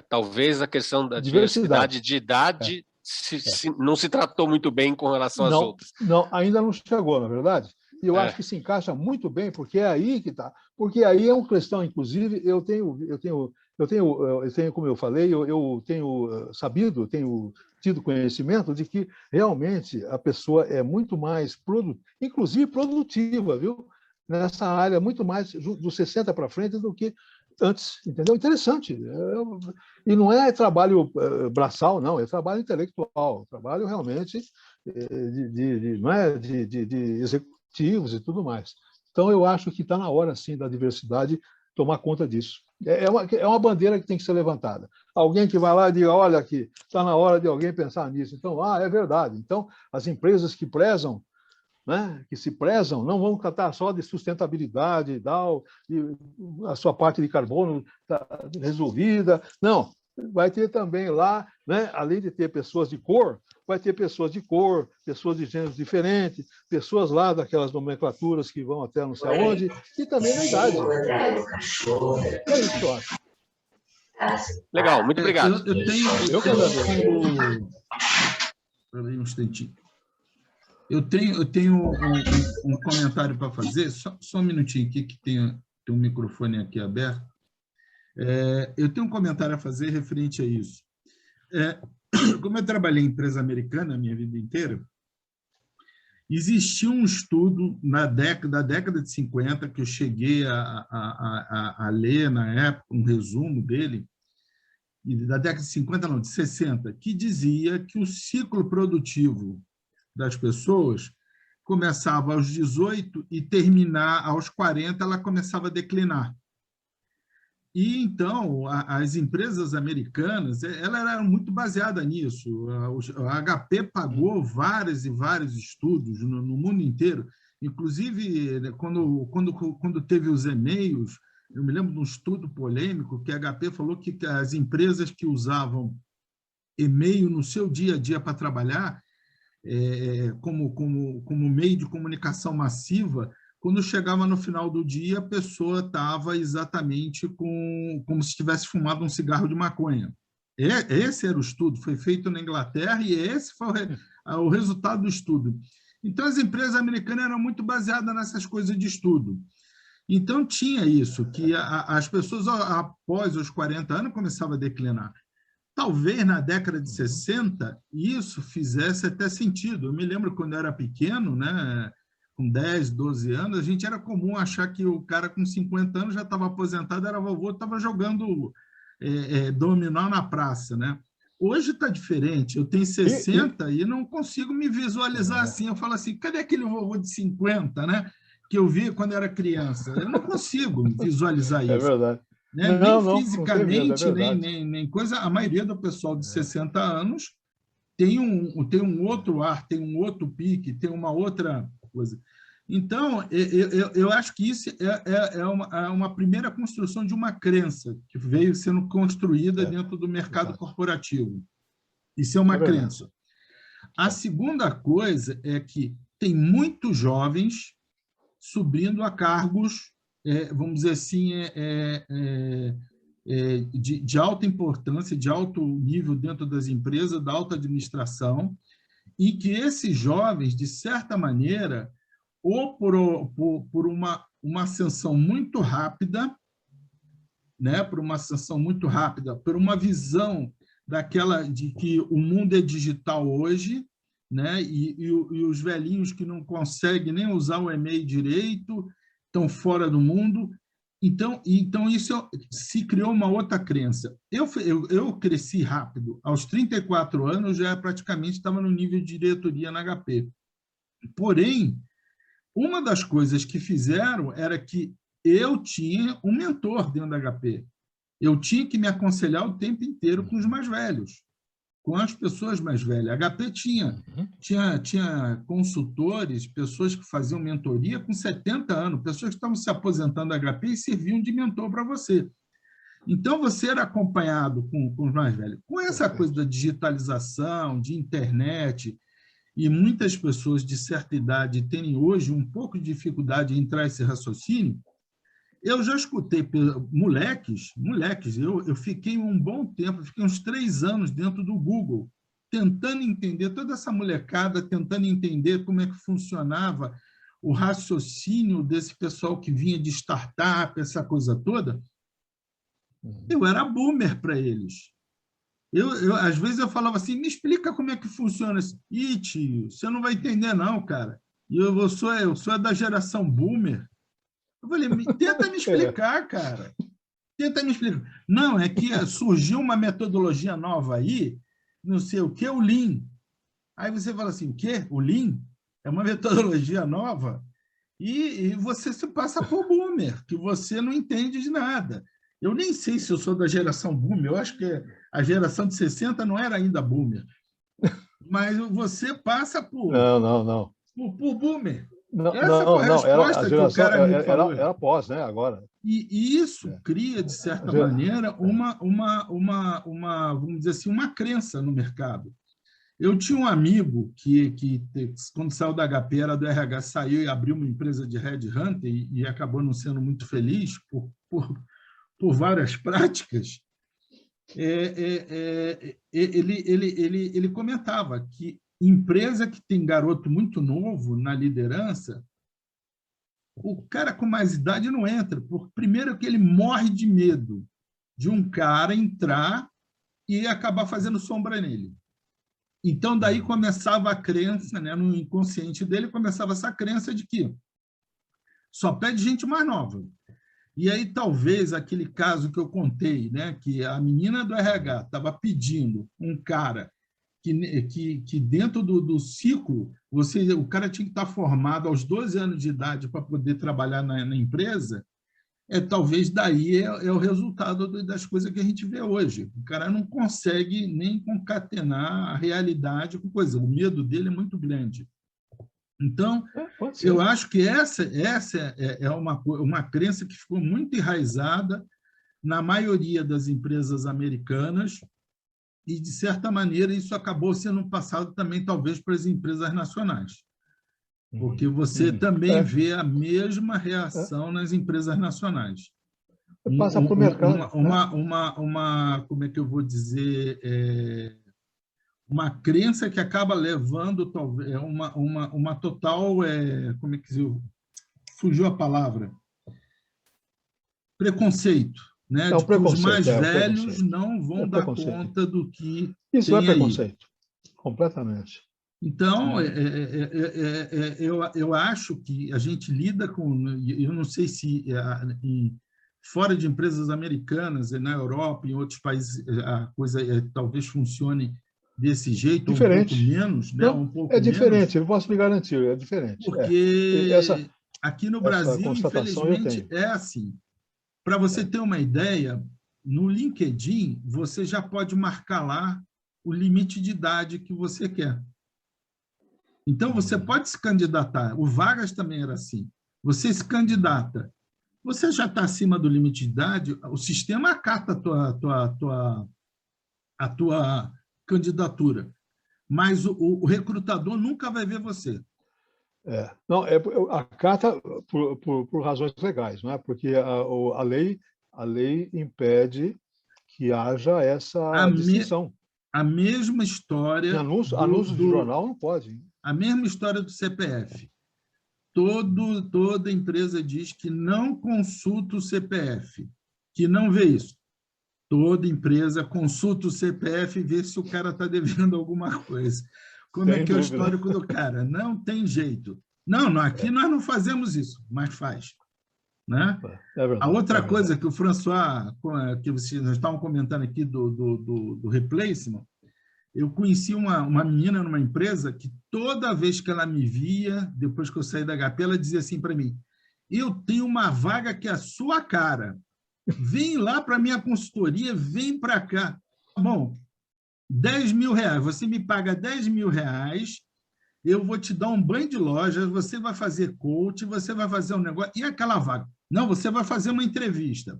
Talvez a questão da diversidade de idade não se tratou muito bem com relação às outras. Não, ainda não chegou, na verdade. E eu acho que se encaixa muito bem, porque é aí que está. Porque aí é uma questão, inclusive, eu tenho, como eu falei, eu tenho sabido, tenho tido conhecimento de que realmente a pessoa é muito mais inclusive produtiva, viu? Nessa área, muito mais dos 60 para frente do que antes, entendeu? Interessante. E não é trabalho braçal, não, é trabalho intelectual, trabalho realmente de executivos e tudo mais. Então, eu acho que está na hora, sim, da diversidade tomar conta disso. É uma bandeira que tem que ser levantada. Alguém que vai lá e diga, olha aqui, está na hora de alguém pensar nisso. Então, é verdade. Então, as empresas que prezam, né, que se prezam, não vão tratar só de sustentabilidade, a sua parte de carbono tá resolvida. Não, vai ter também lá, né, além de ter pessoas de cor, vai ter pessoas de cor, pessoas de gêneros diferentes, pessoas lá daquelas nomenclaturas que vão até não sei aonde, e também na idade. É isso que eu acho. Legal, muito obrigado. Eu tenho um instantinho. Eu tenho um comentário para fazer, só um minutinho aqui, que tem um microfone aqui aberto. Eu tenho um comentário a fazer referente a isso. Como eu trabalhei em empresa americana a minha vida inteira, existia um estudo da década de 50, que eu cheguei a ler na época, um resumo dele, da década de 50, não, de 60, que dizia que o ciclo produtivo das pessoas começava aos 18 e terminar aos 40, ela começava a declinar. E, então, as empresas americanas, elas eram muito baseadas nisso. A HP pagou vários e vários estudos no mundo inteiro. Inclusive, quando teve os e-mails, eu me lembro de um estudo polêmico que a HP falou que as empresas que usavam e-mail no seu dia a dia para trabalhar, como meio de comunicação massiva, quando chegava no final do dia, a pessoa estava exatamente como se tivesse fumado um cigarro de maconha. Esse era o estudo, foi feito na Inglaterra, e esse foi o resultado do estudo. Então, as empresas americanas eram muito baseadas nessas coisas de estudo. Então, tinha isso, que as pessoas, após os 40 anos, começavam a declinar. Talvez, na década de 60, isso fizesse até sentido. Eu me lembro, quando eu era pequeno, né, com 10, 12 anos, a gente era comum achar que o cara com 50 anos já estava aposentado, era vovô, estava jogando dominó na praça, né? Hoje está diferente. Eu tenho 60 e não consigo me visualizar assim. Eu falo assim, cadê aquele vovô de 50, né? Que eu vi quando era criança? Eu não consigo visualizar isso. É verdade. Né? Nem fisicamente, nem coisa. A maioria do pessoal de 60 anos tem um outro ar, tem um outro pique, tem uma outra coisa. Então, eu acho que isso é uma primeira construção de uma crença que veio sendo construída dentro do mercado corporativo. Isso é uma crença. A segunda coisa é que tem muitos jovens subindo a cargos, vamos dizer assim, de alta importância, de alto nível dentro das empresas, da alta administração, e que esses jovens, de certa maneira, ou por uma ascensão muito rápida, né, por uma ascensão muito rápida, por uma visão daquela de que o mundo é digital hoje, né, e os velhinhos que não conseguem nem usar o e-mail direito, estão fora do mundo. Então isso se criou uma outra crença. Eu cresci rápido. Aos 34 anos, já praticamente estava no nível de diretoria na HP. Porém, uma das coisas que fizeram era que eu tinha um mentor dentro da HP. Eu tinha que me aconselhar o tempo inteiro com os mais velhos, com as pessoas mais velhas. A HP tinha consultores, pessoas que faziam mentoria com 70 anos, pessoas que estavam se aposentando da HP e serviam de mentor para você. Então, você era acompanhado com os mais velhos. Com essa coisa da digitalização, de internet, e muitas pessoas de certa idade terem hoje um pouco de dificuldade em entrar esse raciocínio, eu já escutei moleques, eu fiquei um bom tempo, fiquei uns 3 anos dentro do Google, tentando entender toda essa molecada, tentando entender como é que funcionava o raciocínio desse pessoal que vinha de startup, essa coisa toda. Eu era boomer para eles. Às vezes eu falava assim, me explica como é que funciona isso. Ih, tio, você não vai entender não, cara. Eu sou da geração boomer. Eu falei, tenta me explicar, cara. Tenta me explicar. Não, é que surgiu uma metodologia nova aí, não sei o que, o Lean. Aí você fala assim, o quê? O Lean? É uma metodologia nova? E você se passa por boomer, que você não entende de nada. Eu nem sei se eu sou da geração boomer, eu acho que a geração de 60 não era ainda boomer. Mas você passa por... Não. Por boomer. Essa foi a resposta que o cara me falou. Era pós, né? Agora. E isso cria, de certa maneira, vamos dizer assim, uma crença no mercado. Eu tinha um amigo que quando saiu da HP, era do RH, saiu e abriu uma empresa de headhunter e acabou não sendo muito feliz por várias práticas. Ele comentava que empresa que tem garoto muito novo na liderança, o cara com mais idade não entra, porque primeiro que ele morre de medo de um cara entrar e acabar fazendo sombra nele. Então, daí começava a crença, né, no inconsciente dele, começava essa crença de que só pede gente mais nova. E aí, talvez, aquele caso que eu contei, né, que a menina do RH estava pedindo um cara que dentro do ciclo, o cara tinha que estar formado aos 12 anos de idade para poder trabalhar na empresa, talvez daí é o resultado das coisas que a gente vê hoje. O cara não consegue nem concatenar a realidade com coisa. O medo dele é muito grande. Então, eu acho que essa é uma crença que ficou muito enraizada na maioria das empresas americanas e, de certa maneira, isso acabou sendo passado também, talvez, para as empresas nacionais. Porque você também vê a mesma reação nas empresas nacionais. Passa para o mercado. Como é que eu vou dizer? Uma crença que acaba levando talvez uma total, como é que fugiu a palavra? Preconceito, né? De que os mais velhos não vão dar conta do que isso tem é preconceito, aí. Completamente. Então, eu acho que a gente lida com... Eu não sei se fora de empresas americanas, na Europa, em outros países, a coisa talvez funcione desse jeito, diferente. Um pouco menos. Né? Não, um pouco é diferente, menos, eu posso me garantir, é diferente. Porque aqui no Brasil, infelizmente, é assim. Para você ter uma ideia, no LinkedIn, você já pode marcar lá o limite de idade que você quer. Então, você pode se candidatar. O Vargas também era assim. Você se candidata. Você já está acima do limite de idade, o sistema acata a tua candidatura. Mas o recrutador nunca vai ver você. Não, acata por razões legais, não é? Porque a lei impede que haja essa distinção. A mesma história... Anúncio de jornal não pode. Hein? A mesma história do CPF. Toda empresa diz que não consulta o CPF, que não vê isso. Toda empresa consulta o CPF e vê se o cara está devendo alguma coisa. Como é que é o histórico do cara? Não tem jeito. Não, aqui nós não fazemos isso, mas faz. Né? A outra coisa que o François, que nós estávamos comentando aqui do replacement, eu conheci uma menina numa empresa que toda vez que ela me via, depois que eu saí da HP, ela dizia assim para mim: eu tenho uma vaga que é a sua cara. Vem lá para a minha consultoria, vem para cá. Bom, R$10.000, você me paga R$10.000, eu vou te dar um banho de loja, você vai fazer coach, você vai fazer um negócio. E aquela vaga? Não, você vai fazer uma entrevista.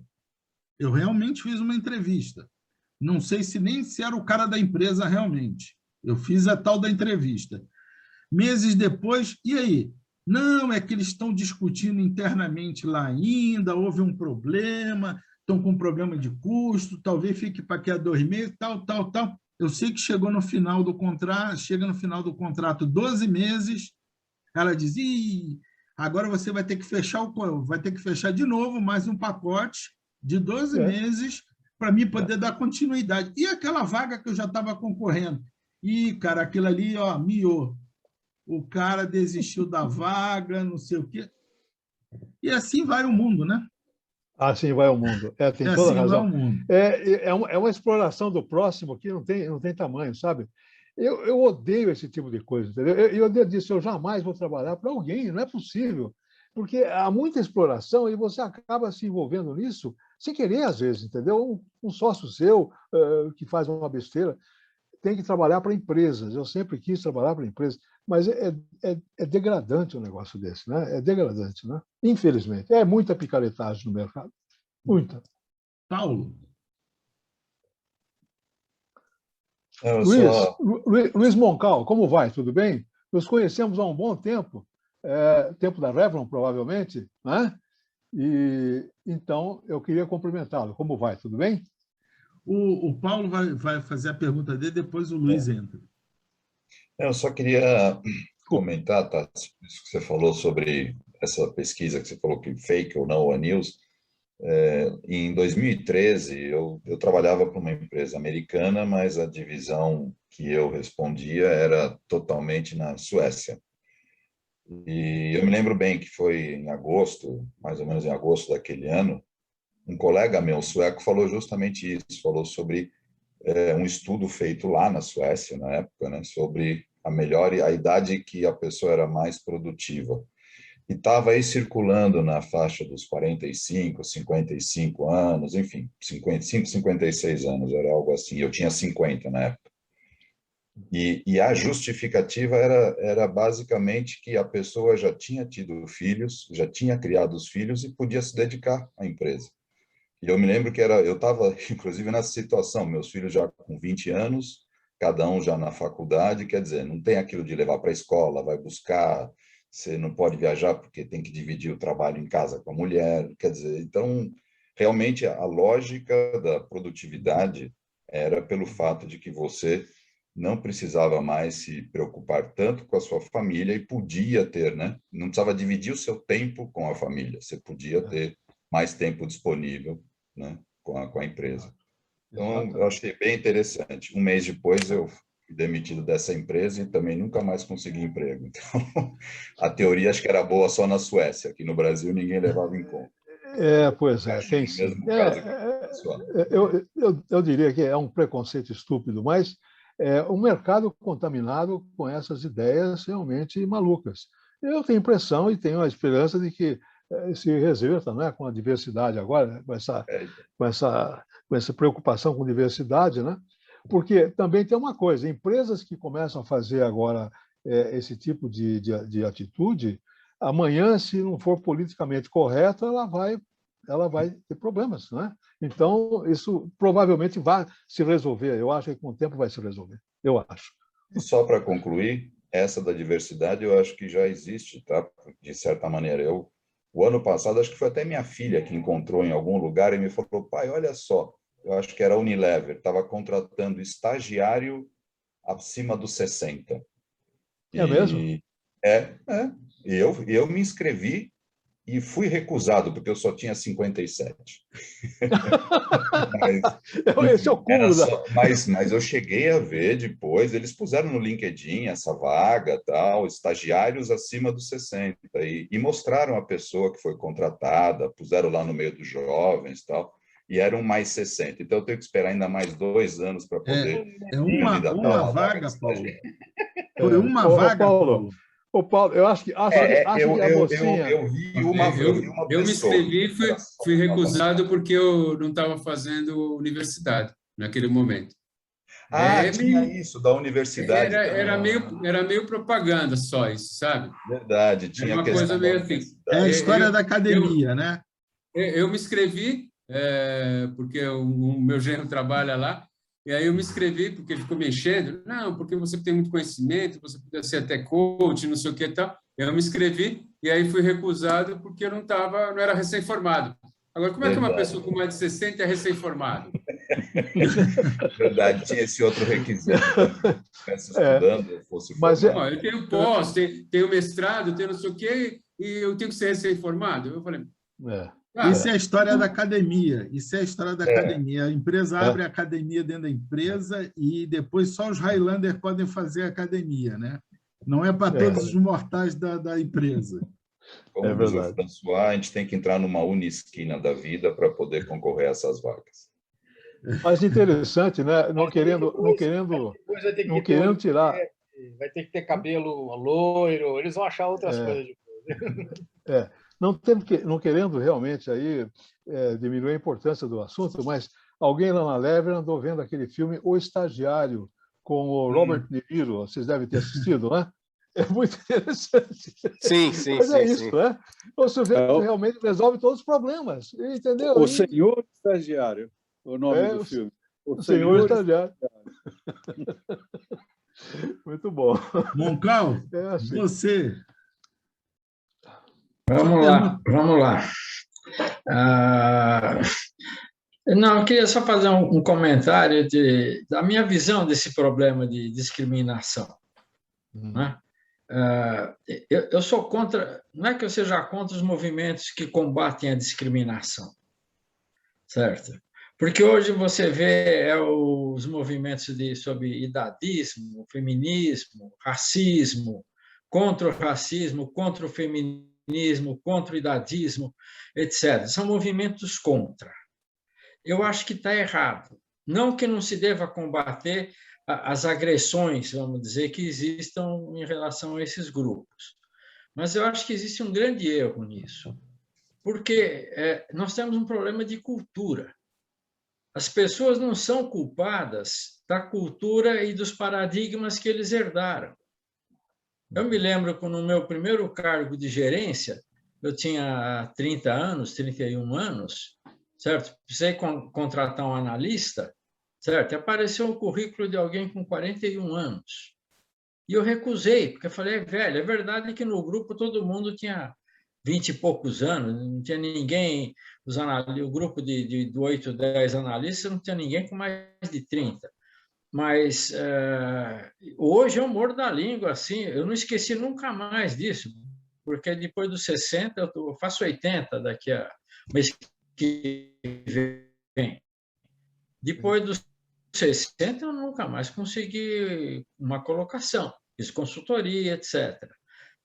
Eu realmente fiz uma entrevista. Não sei se era o cara da empresa realmente. Eu fiz a tal da entrevista. Meses depois, e aí? Não, é que eles estão discutindo internamente lá ainda, houve um problema, estão com problema de custo, talvez fique para aqui a 2 meses, tal. Eu sei que chega no final do contrato 12 meses, ela diz: agora você vai ter que fechar de novo mais um pacote de 12 meses para mim poder dar continuidade. E aquela vaga que eu já estava concorrendo? Cara, aquilo ali, miou. O cara desistiu da vaga, não sei o quê. E assim vai o mundo, né? Assim vai o mundo. Tem toda a razão. É uma exploração do próximo que não tem tamanho, sabe? Eu odeio esse tipo de coisa, entendeu? Eu disse, eu jamais vou trabalhar para alguém, não é possível. Porque há muita exploração e você acaba se envolvendo nisso sem querer, às vezes, entendeu? Um sócio seu que faz uma besteira tem que trabalhar para empresas. Eu sempre quis trabalhar para empresas, mas é degradante um negócio desse, né? É degradante, né? Infelizmente. É muita picaretagem no mercado. Muita. Paulo? Luiz Moncal, como vai? Tudo bem? Nos conhecemos há um bom tempo. Tempo da Revlon, provavelmente, né? E então eu queria cumprimentá-lo. Como vai? Tudo bem? O Paulo vai fazer a pergunta dele, depois o Luiz entra. Eu só queria comentar, tá, isso que você falou sobre essa pesquisa que você falou que fake ou não a news. Em 2013, eu trabalhava para uma empresa americana, mas a divisão que eu respondia era totalmente na Suécia. E eu me lembro bem que foi em agosto, mais ou menos em agosto daquele ano, um colega meu sueco falou justamente isso, falou sobre um estudo feito lá na Suécia, na época, né, sobre a idade que a pessoa era mais produtiva. e estava aí circulando na faixa dos 45, 55 anos, enfim, 55, 56 anos, era algo assim. Eu tinha 50 na época. E a justificativa era basicamente que a pessoa já tinha tido filhos, já tinha criado os filhos e podia se dedicar à empresa. E eu me lembro que eu estava, inclusive, nessa situação, meus filhos já com 20 anos, cada um já na faculdade, quer dizer, não tem aquilo de levar para a escola, vai buscar, você não pode viajar porque tem que dividir o trabalho em casa com a mulher, quer dizer, então, realmente, a lógica da produtividade era pelo fato de que você não precisava mais se preocupar tanto com a sua família e podia ter, né? Não precisava dividir o seu tempo com a família, você podia ter mais tempo disponível, né, com a empresa. Então, eu achei bem interessante. Um mês depois, eu fui demitido dessa empresa e também nunca mais consegui emprego. Então, a teoria acho que era boa só na Suécia. Aqui no Brasil, ninguém levava em conta. Pois é, tem sim. Eu diria que é um preconceito estúpido, mas é um mercado contaminado com essas ideias realmente malucas. Eu tenho a impressão e tenho a esperança de que se reverta, né, com a diversidade agora, né, com essa preocupação com diversidade, né? Porque também tem uma coisa, empresas que começam a fazer agora esse tipo de atitude, amanhã, se não for politicamente correto, ela vai ter problemas, né? Então, isso provavelmente vai se resolver. Eu acho que com o tempo vai se resolver. Eu acho. E só para concluir, essa da diversidade eu acho que já existe, tá? De certa maneira. O ano passado, acho que foi até minha filha que encontrou em algum lugar e me falou, pai, olha só, eu acho que era a Unilever, estava contratando estagiário acima dos 60. É mesmo? E eu me inscrevi e fui recusado, porque eu só tinha 57. Esse é o cúmulo. Mas eu cheguei a ver depois, eles puseram no LinkedIn essa vaga, tal, estagiários acima dos 60, e mostraram a pessoa que foi contratada, puseram lá no meio dos jovens, tal, e eram mais 60. Então, eu tenho que esperar ainda mais 2 anos para poder... Uma vaga, Paulo. Foi uma vaga, Paulo. Ô, Paulo, eu acho que a mocinha... Eu me inscrevi e fui recusado porque eu não estava fazendo universidade naquele momento. Tinha isso, da universidade. Era meio propaganda só isso, sabe? Verdade, tinha uma coisa meio assim. É a história da academia, né? Eu me inscrevi, porque o meu genro trabalha lá, e aí eu me inscrevi porque ele ficou me enchendo. Não, porque você tem muito conhecimento, você podia ser até coach, não sei o que e tal. Eu me inscrevi e aí fui recusado porque eu não era recém-formado. Agora, como é que uma pessoa com mais de 60 é recém-formado? Verdade, tinha esse outro requisito. Estudando, mas eu tenho pós, tenho mestrado, tenho não sei o quê, e eu tenho que ser recém-formado. Eu falei... Isso é a história da academia. Isso é a história da academia. A empresa abre a academia dentro da empresa e depois só os Highlander podem fazer academia, né? Não é para todos os mortais da empresa. Como diz o François, a gente tem que entrar numa unisquina da vida para poder concorrer a essas vagas. Mas interessante, né? Não querendo tirar... Vai ter que ter cabelo loiro, eles vão achar outras coisas depois. Não querendo realmente aí diminuir a importância do assunto, mas alguém lá na Lever andou vendo aquele filme O Estagiário, com o Robert De Niro, vocês devem ter assistido, né? É muito interessante. Sim. Mas isso, né? O sujeito realmente resolve todos os problemas, entendeu? O Senhor Estagiário, o nome do filme. O Senhor Estagiário. Muito bom. Moncal, você... Vamos lá. Não, eu queria só fazer um comentário da minha visão desse problema de discriminação. Né? Eu sou contra, não é que eu seja contra os movimentos que combatem a discriminação, certo? Porque hoje você vê os movimentos sobre idadismo, feminismo, racismo, contra o racismo, contra o feminismo, contra o idadismo, etc. São movimentos contra. Eu acho que está errado. Não que não se deva combater as agressões, vamos dizer, que existam em relação a esses grupos. Mas eu acho que existe um grande erro nisso, porque nós temos um problema de cultura. As pessoas não são culpadas da cultura e dos paradigmas que eles herdaram. Eu me lembro que no meu primeiro cargo de gerência, eu tinha 30 anos, 31 anos, certo? Precisei contratar um analista, certo? E apareceu o currículo de alguém com 41 anos. E eu recusei, porque eu falei, velho, é verdade que no grupo todo mundo tinha 20 e poucos anos, não tinha ninguém, o grupo de 8, 10 analistas, não tinha ninguém com mais de 30. Mas hoje eu mordo da língua, assim, eu não esqueci nunca mais disso, porque depois dos 60, eu faço 80 daqui a mês que vem. Depois dos 60, eu nunca mais consegui uma colocação, fiz consultoria, etc.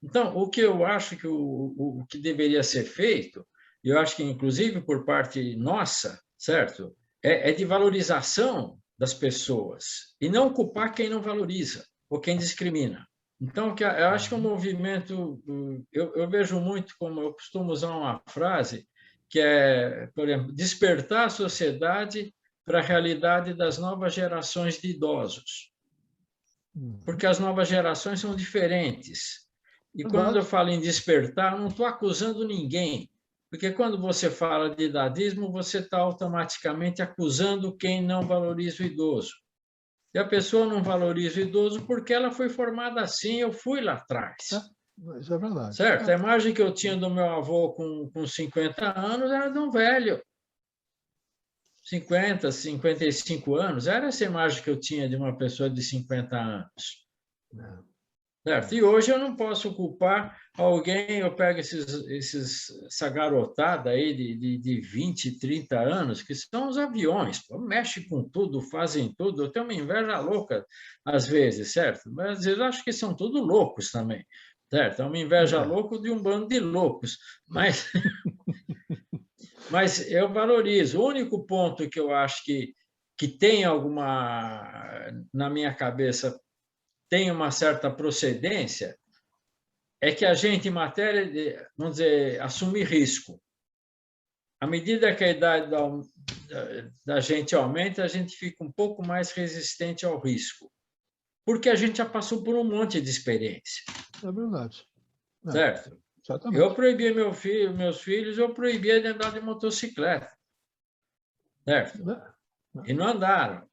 Então, o que eu acho que o que deveria ser feito, eu acho que, inclusive, por parte nossa, certo? É de valorização das pessoas e não culpar quem não valoriza ou quem discrimina. Então, eu acho que o movimento, eu vejo muito, como eu costumo usar uma frase, que é, por exemplo, despertar a sociedade para a realidade das novas gerações de idosos. Porque as novas gerações são diferentes. E quando eu falo em despertar, eu não estou acusando ninguém, porque quando você fala de idadismo, você está automaticamente acusando quem não valoriza o idoso. E a pessoa não valoriza o idoso porque ela foi formada assim, eu fui lá atrás. Isso é verdade. Certo? A imagem que eu tinha do meu avô com 50 anos era de um velho. 50, 55 anos, era essa imagem que eu tinha de uma pessoa de 50 anos. Certo? E hoje eu não posso culpar alguém, eu pego essa garotada aí de 20, 30 anos, que são os aviões, mexe com tudo, fazem tudo, eu tenho uma inveja louca às vezes, certo? Mas às vezes eu acho que são tudo loucos também, certo? É uma inveja louca de um bando de loucos, mas eu valorizo. O único ponto que eu acho que tem alguma, na minha cabeça, tem uma certa procedência, é que a gente, em matéria de, vamos dizer, assumir risco. À medida que a idade da gente aumenta, a gente fica um pouco mais resistente ao risco, porque a gente já passou por um monte de experiência. É verdade. Certo? Exatamente. Eu proibia meus filhos, eu proibia de andar de motocicleta. Certo? E não andaram.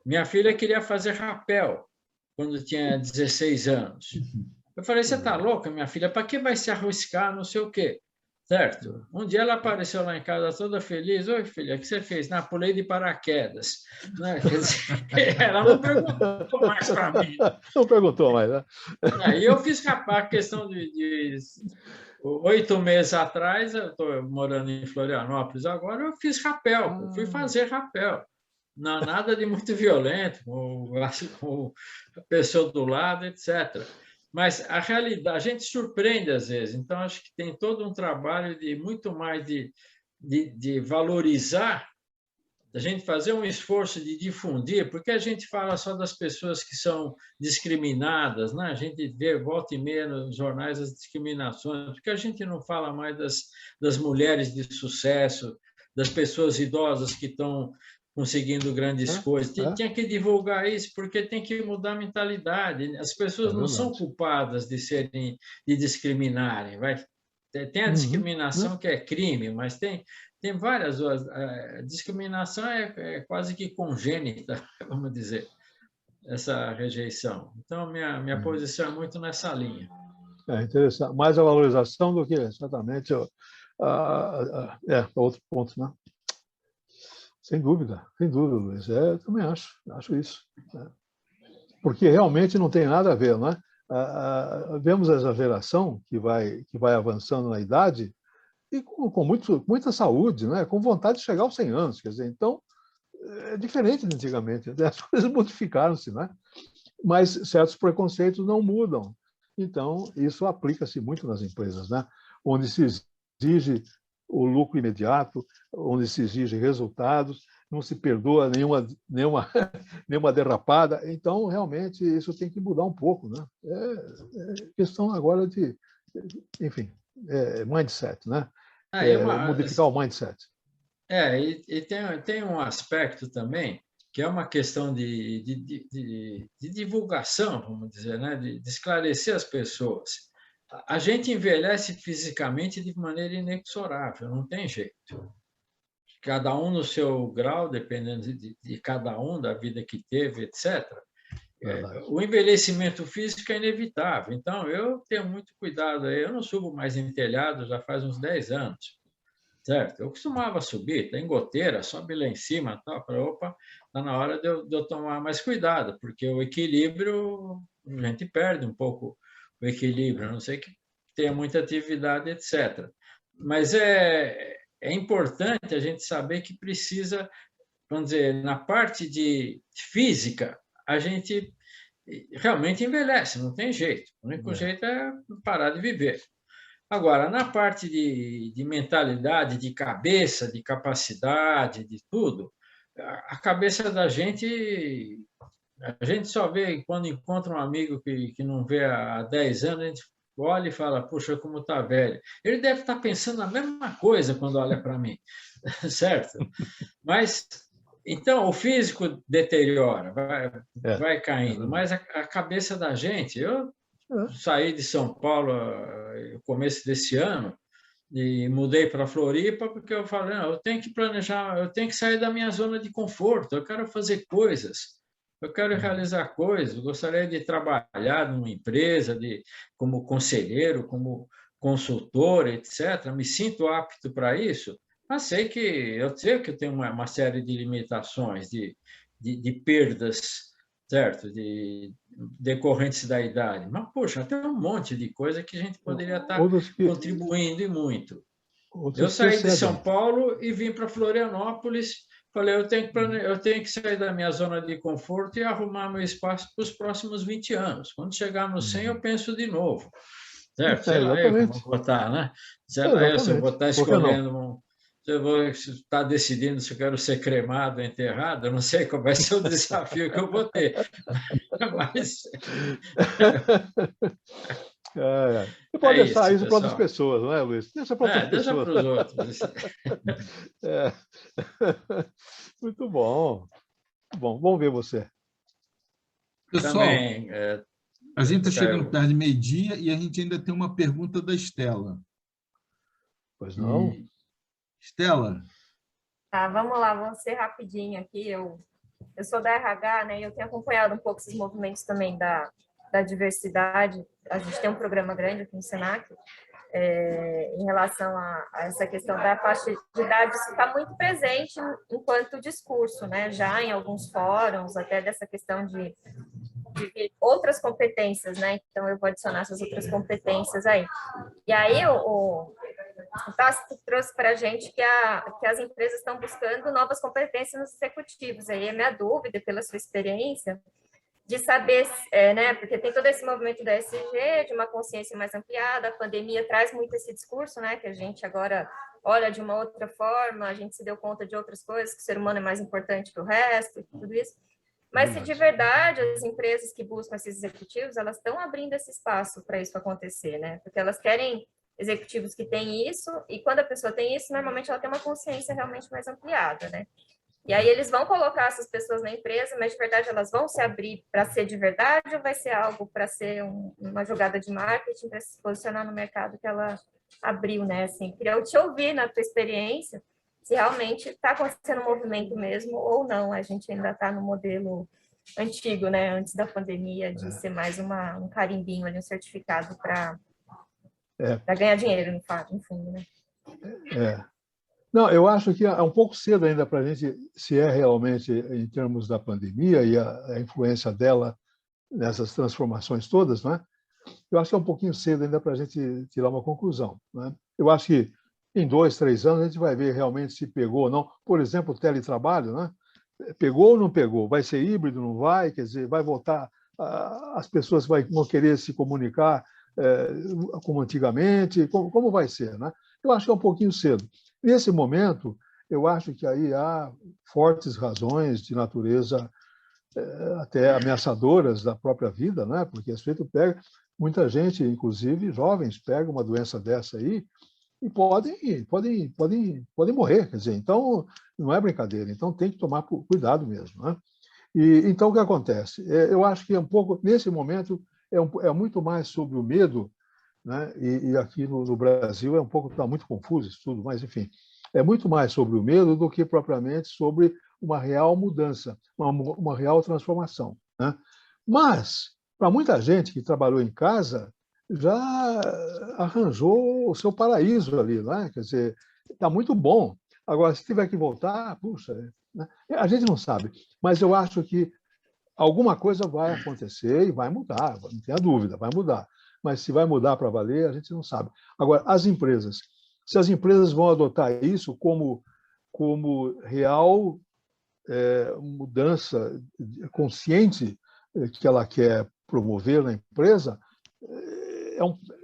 Minha filha queria fazer rapel quando tinha 16 anos. Eu falei, você está louca, minha filha? Para que vai se arriscar, não sei o quê? Certo? Um dia ela apareceu lá em casa toda feliz. Oi, filha, o que você fez? Não, pulei de paraquedas. Ela não perguntou mais para mim. Não perguntou mais, né? Aí eu fiz a questão de 8 meses atrás, eu estou morando em Florianópolis agora, eu fiz rapel, eu fui fazer rapel. Não, nada de muito violento, com a pessoa do lado, etc. Mas a realidade, a gente surpreende às vezes. Então, acho que tem todo um trabalho de muito mais de valorizar, a gente fazer um esforço de difundir, porque a gente fala só das pessoas que são discriminadas, né? A gente vê, volta e meia nos jornais, as discriminações, porque a gente não fala mais das mulheres de sucesso, das pessoas idosas que estão conseguindo grandes coisas. Tinha que divulgar isso, porque tem que mudar a mentalidade. As pessoas não são culpadas de discriminarem. Tem a discriminação que é crime, mas tem várias outras. A discriminação é quase que congênita, vamos dizer, essa rejeição. Então, minha posição é muito nessa linha. É interessante. Mais a valorização do que exatamente outro ponto, né? Sem dúvida, Luiz. Eu também acho isso. Né? Porque realmente não tem nada a ver, não é? Vemos essa geração que vai avançando na idade e com muita saúde, né? Com vontade de chegar aos 100 anos. Quer dizer, então, é diferente de antigamente. As coisas modificaram-se, né? Mas certos preconceitos não mudam. Então, isso aplica-se muito nas empresas, né? Onde se exige o lucro imediato, onde se exige resultados, não se perdoa nenhuma derrapada. Então, realmente, isso tem que mudar um pouco, né? É questão agora de enfim, mindset, né? Modificar o mindset. E tem um aspecto também, que é uma questão de divulgação, vamos dizer, né? De esclarecer as pessoas. A gente envelhece fisicamente de maneira inexorável, não tem jeito. Cada um no seu grau, dependendo de cada um, da vida que teve, etc. O envelhecimento físico é inevitável. Então, eu tenho muito cuidado. Eu não subo mais em telhado já faz uns 10 anos. Certo? Eu costumava subir, tem goteira, sobe lá em cima, opa, está na hora de eu tomar mais cuidado, porque o equilíbrio, a gente perde um pouco o equilíbrio, a não sei que tenha muita atividade, etc. Mas é importante a gente saber que precisa, vamos dizer, na parte de física, a gente realmente envelhece, não tem jeito. O único jeito é parar de viver. Agora, na parte de mentalidade, de cabeça, de capacidade, de tudo, a cabeça da gente, a gente só vê quando encontra um amigo que não vê há 10 anos, a gente olha e fala, puxa, como está velho. Ele deve estar pensando a mesma coisa quando olha para mim, certo? Mas, então, o físico deteriora, vai caindo, mas a cabeça da gente... Eu saí de São Paulo no começo desse ano e mudei para Floripa porque eu falei, não, eu tenho que planejar, eu tenho que sair da minha zona de conforto, eu quero fazer coisas, eu quero realizar coisas, eu gostaria de trabalhar numa empresa como conselheiro, como consultor, etc. Me sinto apto para isso, mas sei que eu tenho uma série de limitações, de perdas, certo? Decorrentes da idade. Mas, poxa, tem um monte de coisa que a gente poderia estar contribuindo e muito. Eu saí de São Paulo e vim para Florianópolis, falei, eu tenho que sair da minha zona de conforto e arrumar meu espaço para os próximos 20 anos. Quando chegar no 100, eu penso de novo. Certo? Sei lá eu como vou estar, né? Sei lá eu se eu vou estar escolhendo... Eu vou estar decidindo se eu quero ser cremado ou enterrado, eu não sei qual vai ser o desafio que eu vou ter. Mas... Você pode deixar isso para outras pessoas, não é, Luiz? Deixa para outras pessoas. Deixa para os outros. Muito bom. Bom, vamos ver você. Pessoal, também, a gente está chegando perto de meio-dia e a gente ainda tem uma pergunta da Estela. Pois não? Estela. Tá, vamos lá, vamos ser rapidinho aqui. Eu sou da RH, né? E eu tenho acompanhado um pouco esses movimentos também da diversidade. A gente tem um programa grande aqui no Senac em relação a essa questão da faixa de idade. Isso está muito presente enquanto discurso, né? Já em alguns fóruns, até dessa questão de outras competências, né? Então, eu vou adicionar essas outras competências aí. E aí, o Tássio trouxe para a gente que as empresas estão buscando novas competências nos executivos. Aí é minha dúvida, pela sua experiência, de saber, né, porque tem todo esse movimento da ESG, de uma consciência mais ampliada, a pandemia traz muito esse discurso, né, que a gente agora olha de uma outra forma, a gente se deu conta de outras coisas, que o ser humano é mais importante que o resto, tudo isso. Mas se de verdade as empresas que buscam esses executivos, elas estão abrindo esse espaço para isso acontecer, né, porque elas querem executivos que têm isso, e quando a pessoa tem isso, normalmente ela tem uma consciência realmente mais ampliada, né? E aí eles vão colocar essas pessoas na empresa, mas de verdade elas vão se abrir para ser de verdade ou vai ser algo para ser uma jogada de marketing para se posicionar no mercado que ela abriu, né? Assim, queria te ouvir na tua experiência se realmente está acontecendo um movimento mesmo ou não. A gente ainda está no modelo antigo, né? Antes da pandemia, de ser mais um carimbinho ali, um certificado para ganhar dinheiro, no fundo, né? Não, eu acho que é um pouco cedo ainda para a gente, se é realmente em termos da pandemia e a influência dela nessas transformações todas, né? Eu acho que é um pouquinho cedo ainda para a gente tirar uma conclusão, né? Eu acho que em 2, 3 anos a gente vai ver realmente se pegou ou não. Por exemplo, o teletrabalho, né? Pegou ou não pegou? Vai ser híbrido, não vai? Quer dizer, vai voltar, as pessoas vão querer se comunicar como antigamente? Como vai ser, né? Eu acho que é um pouquinho cedo. Nesse momento, eu acho que aí há fortes razões de natureza até ameaçadoras da própria vida, né? Porque esse sujeito pega, Muita gente, inclusive jovens, pegam uma doença dessa aí e podem morrer. Quer dizer, então, não é brincadeira. Então, tem que tomar cuidado mesmo, né? Então, o que acontece? Eu acho que é um pouco, nesse momento, é muito mais sobre o medo, né? E aqui no Brasil está muito confuso isso tudo, mas, enfim, é muito mais sobre o medo do que propriamente sobre uma real mudança, uma real transformação, né? Mas, para muita gente que trabalhou em casa, já arranjou o seu paraíso ali, né? Quer dizer, está muito bom. Agora, se tiver que voltar, puxa, né? A gente não sabe, mas eu acho que alguma coisa vai acontecer e vai mudar, não tenha dúvida, vai mudar. Mas se vai mudar para valer, a gente não sabe. Agora, as empresas, se as empresas vão adotar isso como real mudança consciente que ela quer promover na empresa,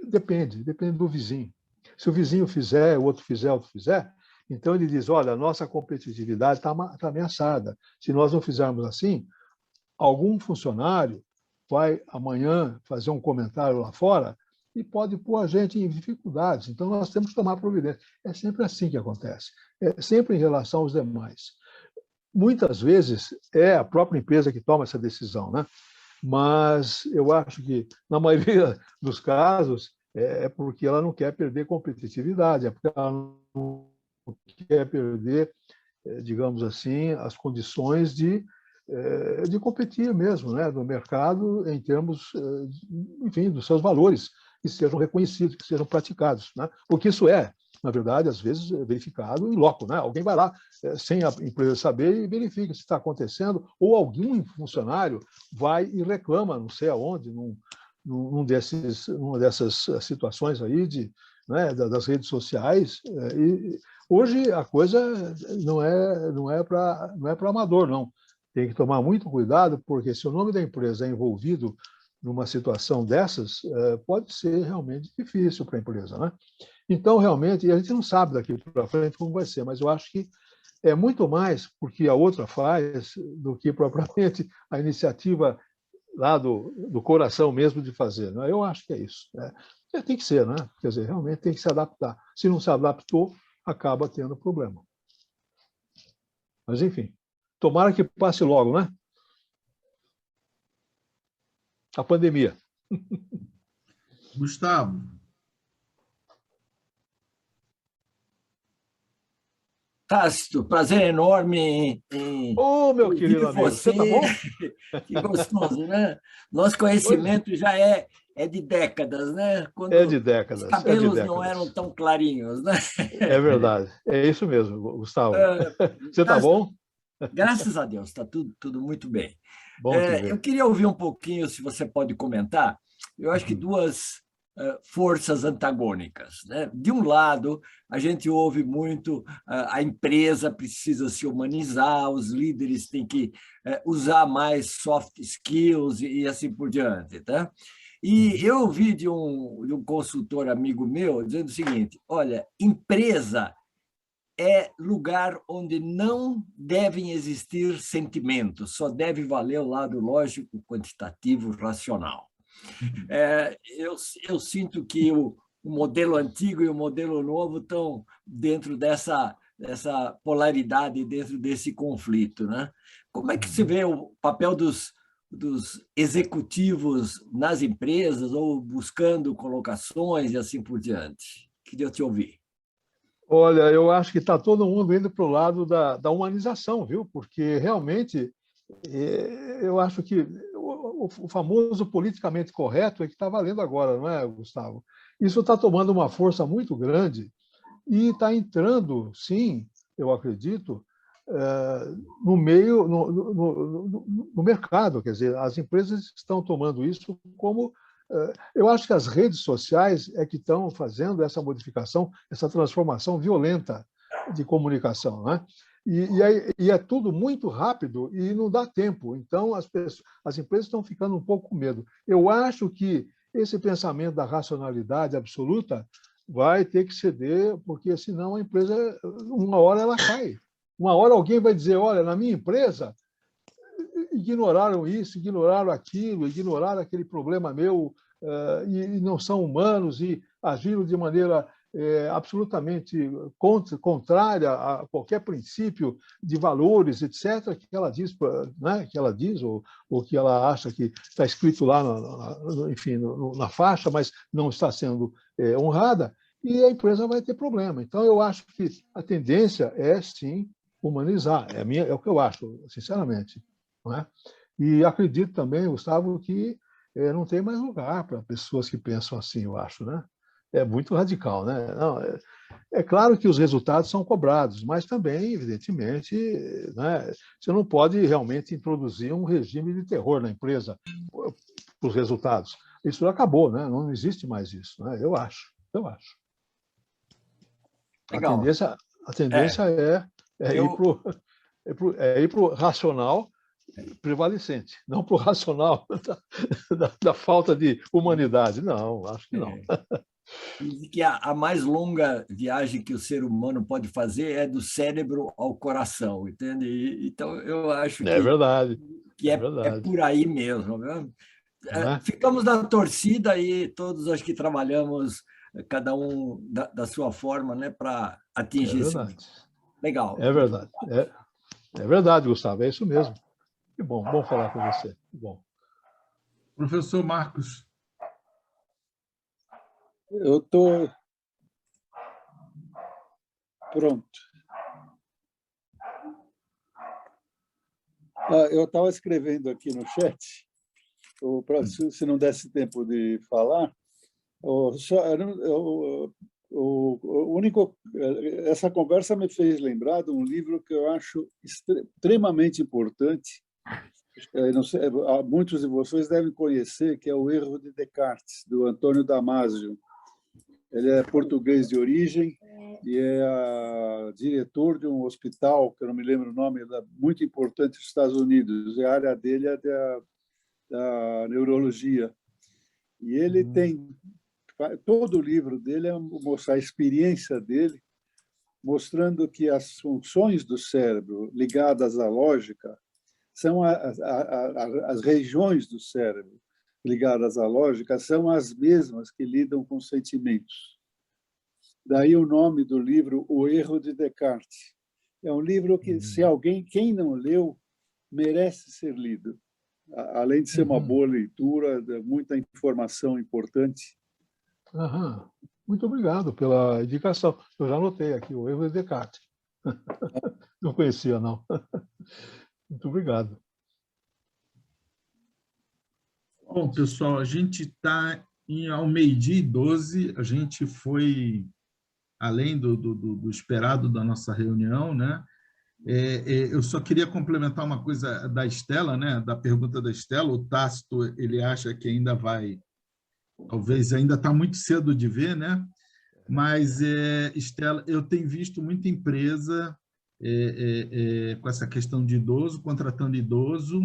depende do vizinho. Se o vizinho fizer, o outro fizer, então ele diz, olha, a nossa competitividade está ameaçada. Se nós não fizermos assim, algum funcionário vai amanhã fazer um comentário lá fora e pode pôr a gente em dificuldades. Então, nós temos que tomar providência. É sempre assim que acontece. É sempre em relação aos demais. Muitas vezes é a própria empresa que toma essa decisão, né? Mas eu acho que, na maioria dos casos, é porque ela não quer perder competitividade, é porque ela não quer perder, digamos assim, as condições de competir mesmo, né, no mercado em termos, enfim, dos seus valores, que sejam reconhecidos, que sejam praticados, né? Porque isso na verdade, às vezes verificado em loco, né? Alguém vai lá sem a empresa saber e verifica se está acontecendo, ou algum funcionário vai e reclama, não sei aonde, numa dessas situações aí né, das redes sociais. E hoje a coisa não é para amador, não. Tem que tomar muito cuidado, porque se o nome da empresa é envolvido numa situação dessas, pode ser realmente difícil para a empresa, né? Então, realmente, a gente não sabe daqui para frente como vai ser, mas eu acho que é muito mais porque a outra faz do que propriamente a iniciativa lá do coração mesmo de fazer, né? Eu acho que é isso, né? Tem que ser, né? Quer dizer, realmente tem que se adaptar. Se não se adaptou, acaba tendo problema. Mas, enfim, tomara que passe logo, né? A pandemia. Gustavo. Tácito, prazer enorme em meu querido amigo, você tá bom? Que gostoso, né? Nosso conhecimento já é de décadas, né? Quando é de décadas. Os cabelos não eram tão clarinhos, né? É verdade, é isso mesmo, Gustavo. Você tá bom? Graças a Deus, está tudo muito bem. Bom eu queria ouvir um pouquinho, se você pode comentar, eu acho que duas forças antagônicas, né? De um lado, a gente ouve muito a empresa precisa se humanizar, os líderes têm que usar mais soft skills e assim por diante, tá? E eu ouvi de um consultor amigo meu dizendo o seguinte, olha, empresa é lugar onde não devem existir sentimentos, só deve valer o lado lógico, quantitativo, racional. Eu sinto que o modelo antigo e o modelo novo estão dentro dessa polaridade, dentro desse conflito, né? Como é que você vê o papel dos executivos nas empresas ou buscando colocações e assim por diante? Queria te ouvir. Olha, eu acho que está todo mundo indo para o lado da humanização, viu? Porque realmente eu acho que o famoso politicamente correto é que está valendo agora, não é, Gustavo? Isso está tomando uma força muito grande e está entrando, sim, eu acredito, no meio, no mercado. Quer dizer, as empresas estão tomando isso como... Eu acho que as redes sociais é que estão fazendo essa modificação, essa transformação violenta de comunicação, né? E é tudo muito rápido e não dá tempo. Então, as empresas estão ficando um pouco com medo. Eu acho que esse pensamento da racionalidade absoluta vai ter que ceder, porque senão a empresa, uma hora ela cai. Uma hora alguém vai dizer, olha, na minha empresa, ignoraram isso, ignoraram aquilo, ignoraram aquele problema meu e não são humanos e agiram de maneira absolutamente contrária a qualquer princípio de valores, etc., que ela diz, né, que ela diz ou que ela acha que está escrito lá, enfim, na faixa, mas não está sendo honrada, e a empresa vai ter problema. Então, eu acho que a tendência é, sim, humanizar. É o que eu acho, sinceramente. Não é? E acredito também, Gustavo, que não tem mais lugar para pessoas que pensam assim, eu acho, né? É muito radical, né? Não, é claro que os resultados são cobrados, mas também, evidentemente, né, você não pode realmente introduzir um regime de terror na empresa para os resultados. Isso acabou, né? Não existe mais isso, né? Eu acho. Legal. A tendência é ir para o racional prevalecente, não para o racional da falta de humanidade. Não, acho que não. Diz que a mais longa viagem que o ser humano pode fazer é do cérebro ao coração, entende? Então, eu acho que é por aí mesmo. Né? Ficamos na torcida e todos acho que trabalhamos, cada um da sua forma, né, para atingir isso. Legal. É verdade. É verdade, Gustavo, é isso mesmo. Que bom falar com você. Que bom. Professor Marcos. Eu estou pronto. Eu estava escrevendo aqui no chat, se não desse tempo de falar, essa conversa me fez lembrar de um livro que eu acho extremamente importante. Não sei, muitos de vocês devem conhecer, que é O Erro de Descartes, do Antônio Damasio. Ele é português de origem e é diretor de um hospital, que eu não me lembro o nome, muito importante nos Estados Unidos. A área dele é da neurologia. E ele tem... Todo o livro dele é mostrar a experiência dele, mostrando que as funções do cérebro ligadas à lógica são as regiões do cérebro ligadas à lógica são as mesmas que lidam com sentimentos. Daí o nome do livro, O Erro de Descartes. É um livro que, quem não leu, merece ser lido. Além de ser uma boa leitura, muita informação importante. Muito obrigado pela indicação. Eu já anotei aqui, O Erro de Descartes. Não conhecia, não. Muito obrigado. Bom, pessoal, a gente está ao 12h12, a gente foi além do esperado da nossa reunião, né? Eu só queria complementar uma coisa da Estela, né? Da pergunta da Estela. O Tácito, ele acha que ainda vai, talvez ainda está muito cedo de ver, né? Mas, Estela, eu tenho visto muita empresa com essa questão de idoso, contratando idoso,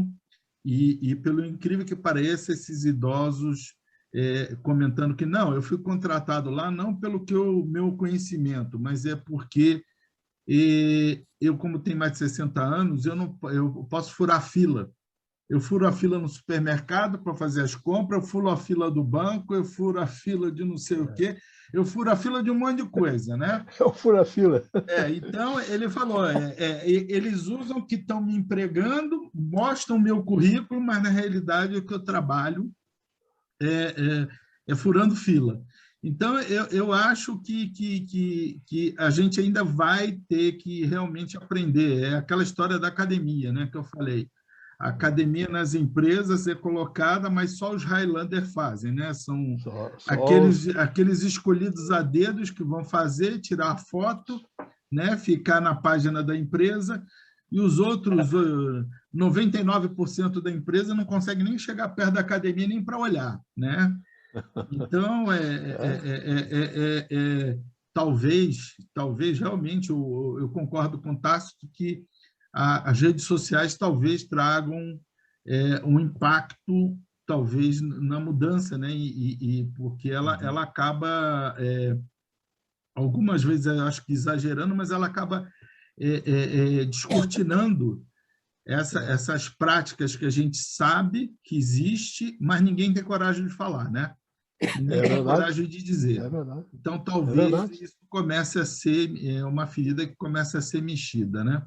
e pelo incrível que pareça, esses idosos comentando que não, eu fui contratado lá não pelo meu conhecimento, mas é porque eu, como tenho mais de 60 anos, eu posso furar fila. Eu furo a fila no supermercado para fazer as compras, eu furo a fila do banco, eu furo a fila de não sei o quê, eu furo a fila de um monte de coisa, né? Eu furo a fila. Então, ele falou, eles usam que estão me empregando, mostram o meu currículo, mas, na realidade, o que eu trabalho é furando fila. Então, eu acho que a gente ainda vai ter que realmente aprender. É aquela história da academia, né, que eu falei. A academia nas empresas é colocada, mas só os Highlander fazem, né? São aqueles escolhidos a dedos que vão fazer, tirar a foto, né? Ficar na página da empresa, e os outros 99% da empresa não consegue nem chegar perto da academia nem para olhar, né? Então, talvez realmente, eu concordo com o Tácito que as redes sociais talvez tragam um impacto, talvez, na mudança, né? Porque ela acaba, algumas vezes, eu acho que exagerando, mas ela acaba descortinando essas práticas que a gente sabe que existe, mas ninguém tem coragem de falar, né? nem tem coragem de dizer. É verdade. Então, talvez isso comece a ser uma ferida que comece a ser mexida, né?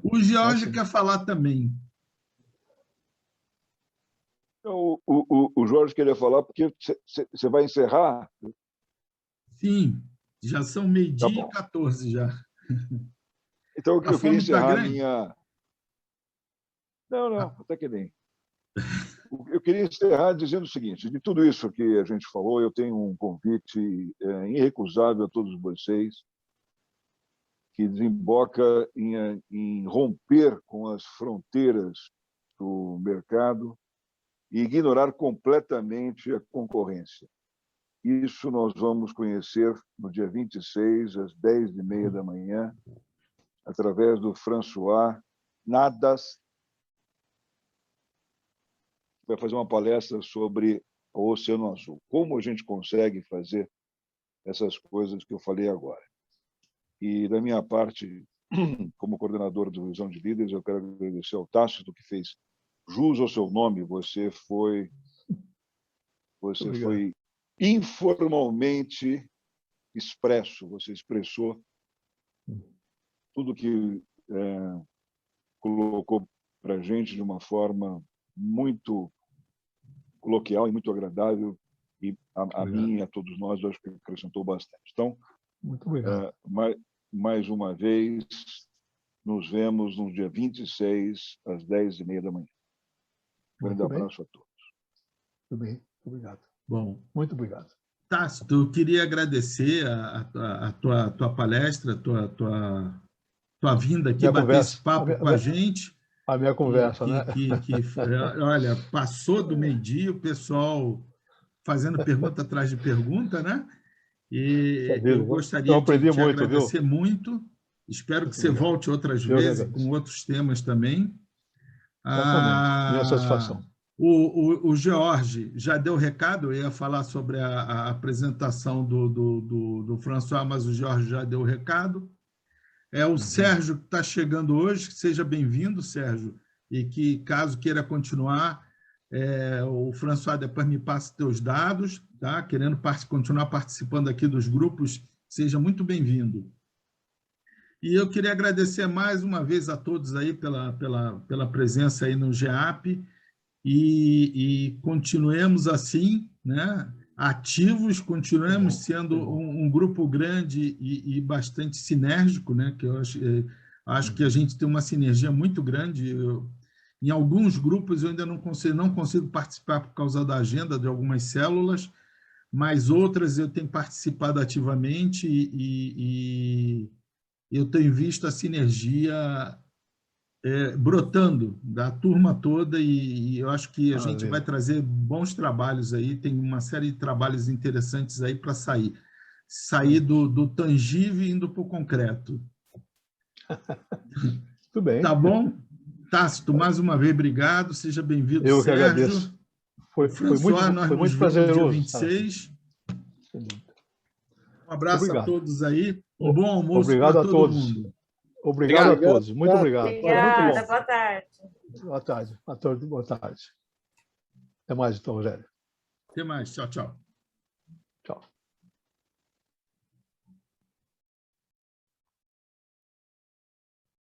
O George quer falar também. O Jorge queria falar, porque você vai encerrar? Sim, já são 12h14 já. Então, eu queria encerrar a minha... Não, até que nem. Eu queria encerrar dizendo o seguinte: de tudo isso que a gente falou, eu tenho um convite irrecusável a todos vocês, que desemboca em romper com as fronteiras do mercado e ignorar completamente a concorrência. Isso nós vamos conhecer no dia 26, às 10h30 da manhã, através do François Nadas, que vai fazer uma palestra sobre o Oceano Azul. Como a gente consegue fazer essas coisas que eu falei agora. E, da minha parte, como coordenador da Visão de Líderes, eu quero agradecer ao Tácito, que fez jus ao seu nome. Você foi informalmente expresso, você expressou tudo que colocou para a gente de uma forma muito coloquial e muito agradável, e a mim e a todos nós, eu acho que acrescentou bastante. Então, muito obrigado. Mais uma vez, nos vemos no dia 26, às 10h30 da manhã. Um grande abraço a todos. Muito bem, obrigado. Bom, muito obrigado. Tácito, eu queria agradecer a tua palestra, a tua vinda aqui, bater esse papo com a gente. A minha conversa, né? Olha, passou do meio-dia, o pessoal fazendo pergunta atrás de pergunta, né? E eu gostaria de te agradecer muito. Espero que você volte outras vezes com outros temas também. Minha satisfação. O George já deu recado, eu ia falar sobre a apresentação do François, mas o George já deu o recado. O Sérgio que está chegando hoje, seja bem-vindo, Sérgio, e que, caso queira continuar, o François depois me passa teus dados, tá? Querendo continuar participando aqui dos grupos, seja muito bem-vindo. E eu queria agradecer mais uma vez a todos aí pela presença aí no GEAP, e continuemos assim, né? Ativos, continuemos sendo um grupo grande e bastante sinérgico, né? Que eu acho que a gente tem uma sinergia muito grande. Em alguns grupos eu ainda não consigo participar por causa da agenda de algumas células, mas outras eu tenho participado ativamente e eu tenho visto a sinergia brotando da turma toda, e eu acho que a gente vai trazer bons trabalhos aí, tem uma série de trabalhos interessantes aí para sair do tangível e indo para o concreto. Tudo bem. Tá bom? Tácito, mais uma vez, obrigado, seja bem-vindo, Eu Sérgio. Que agradeço. Foi muito prazeroso. Dia 26. Um abraço a todos aí, um bom almoço para todo mundo. Obrigado a todos. Muito obrigado. Obrigada. Boa tarde. Boa tarde. Boa tarde. Até mais, então, Rogério. Até mais. Tchau, tchau.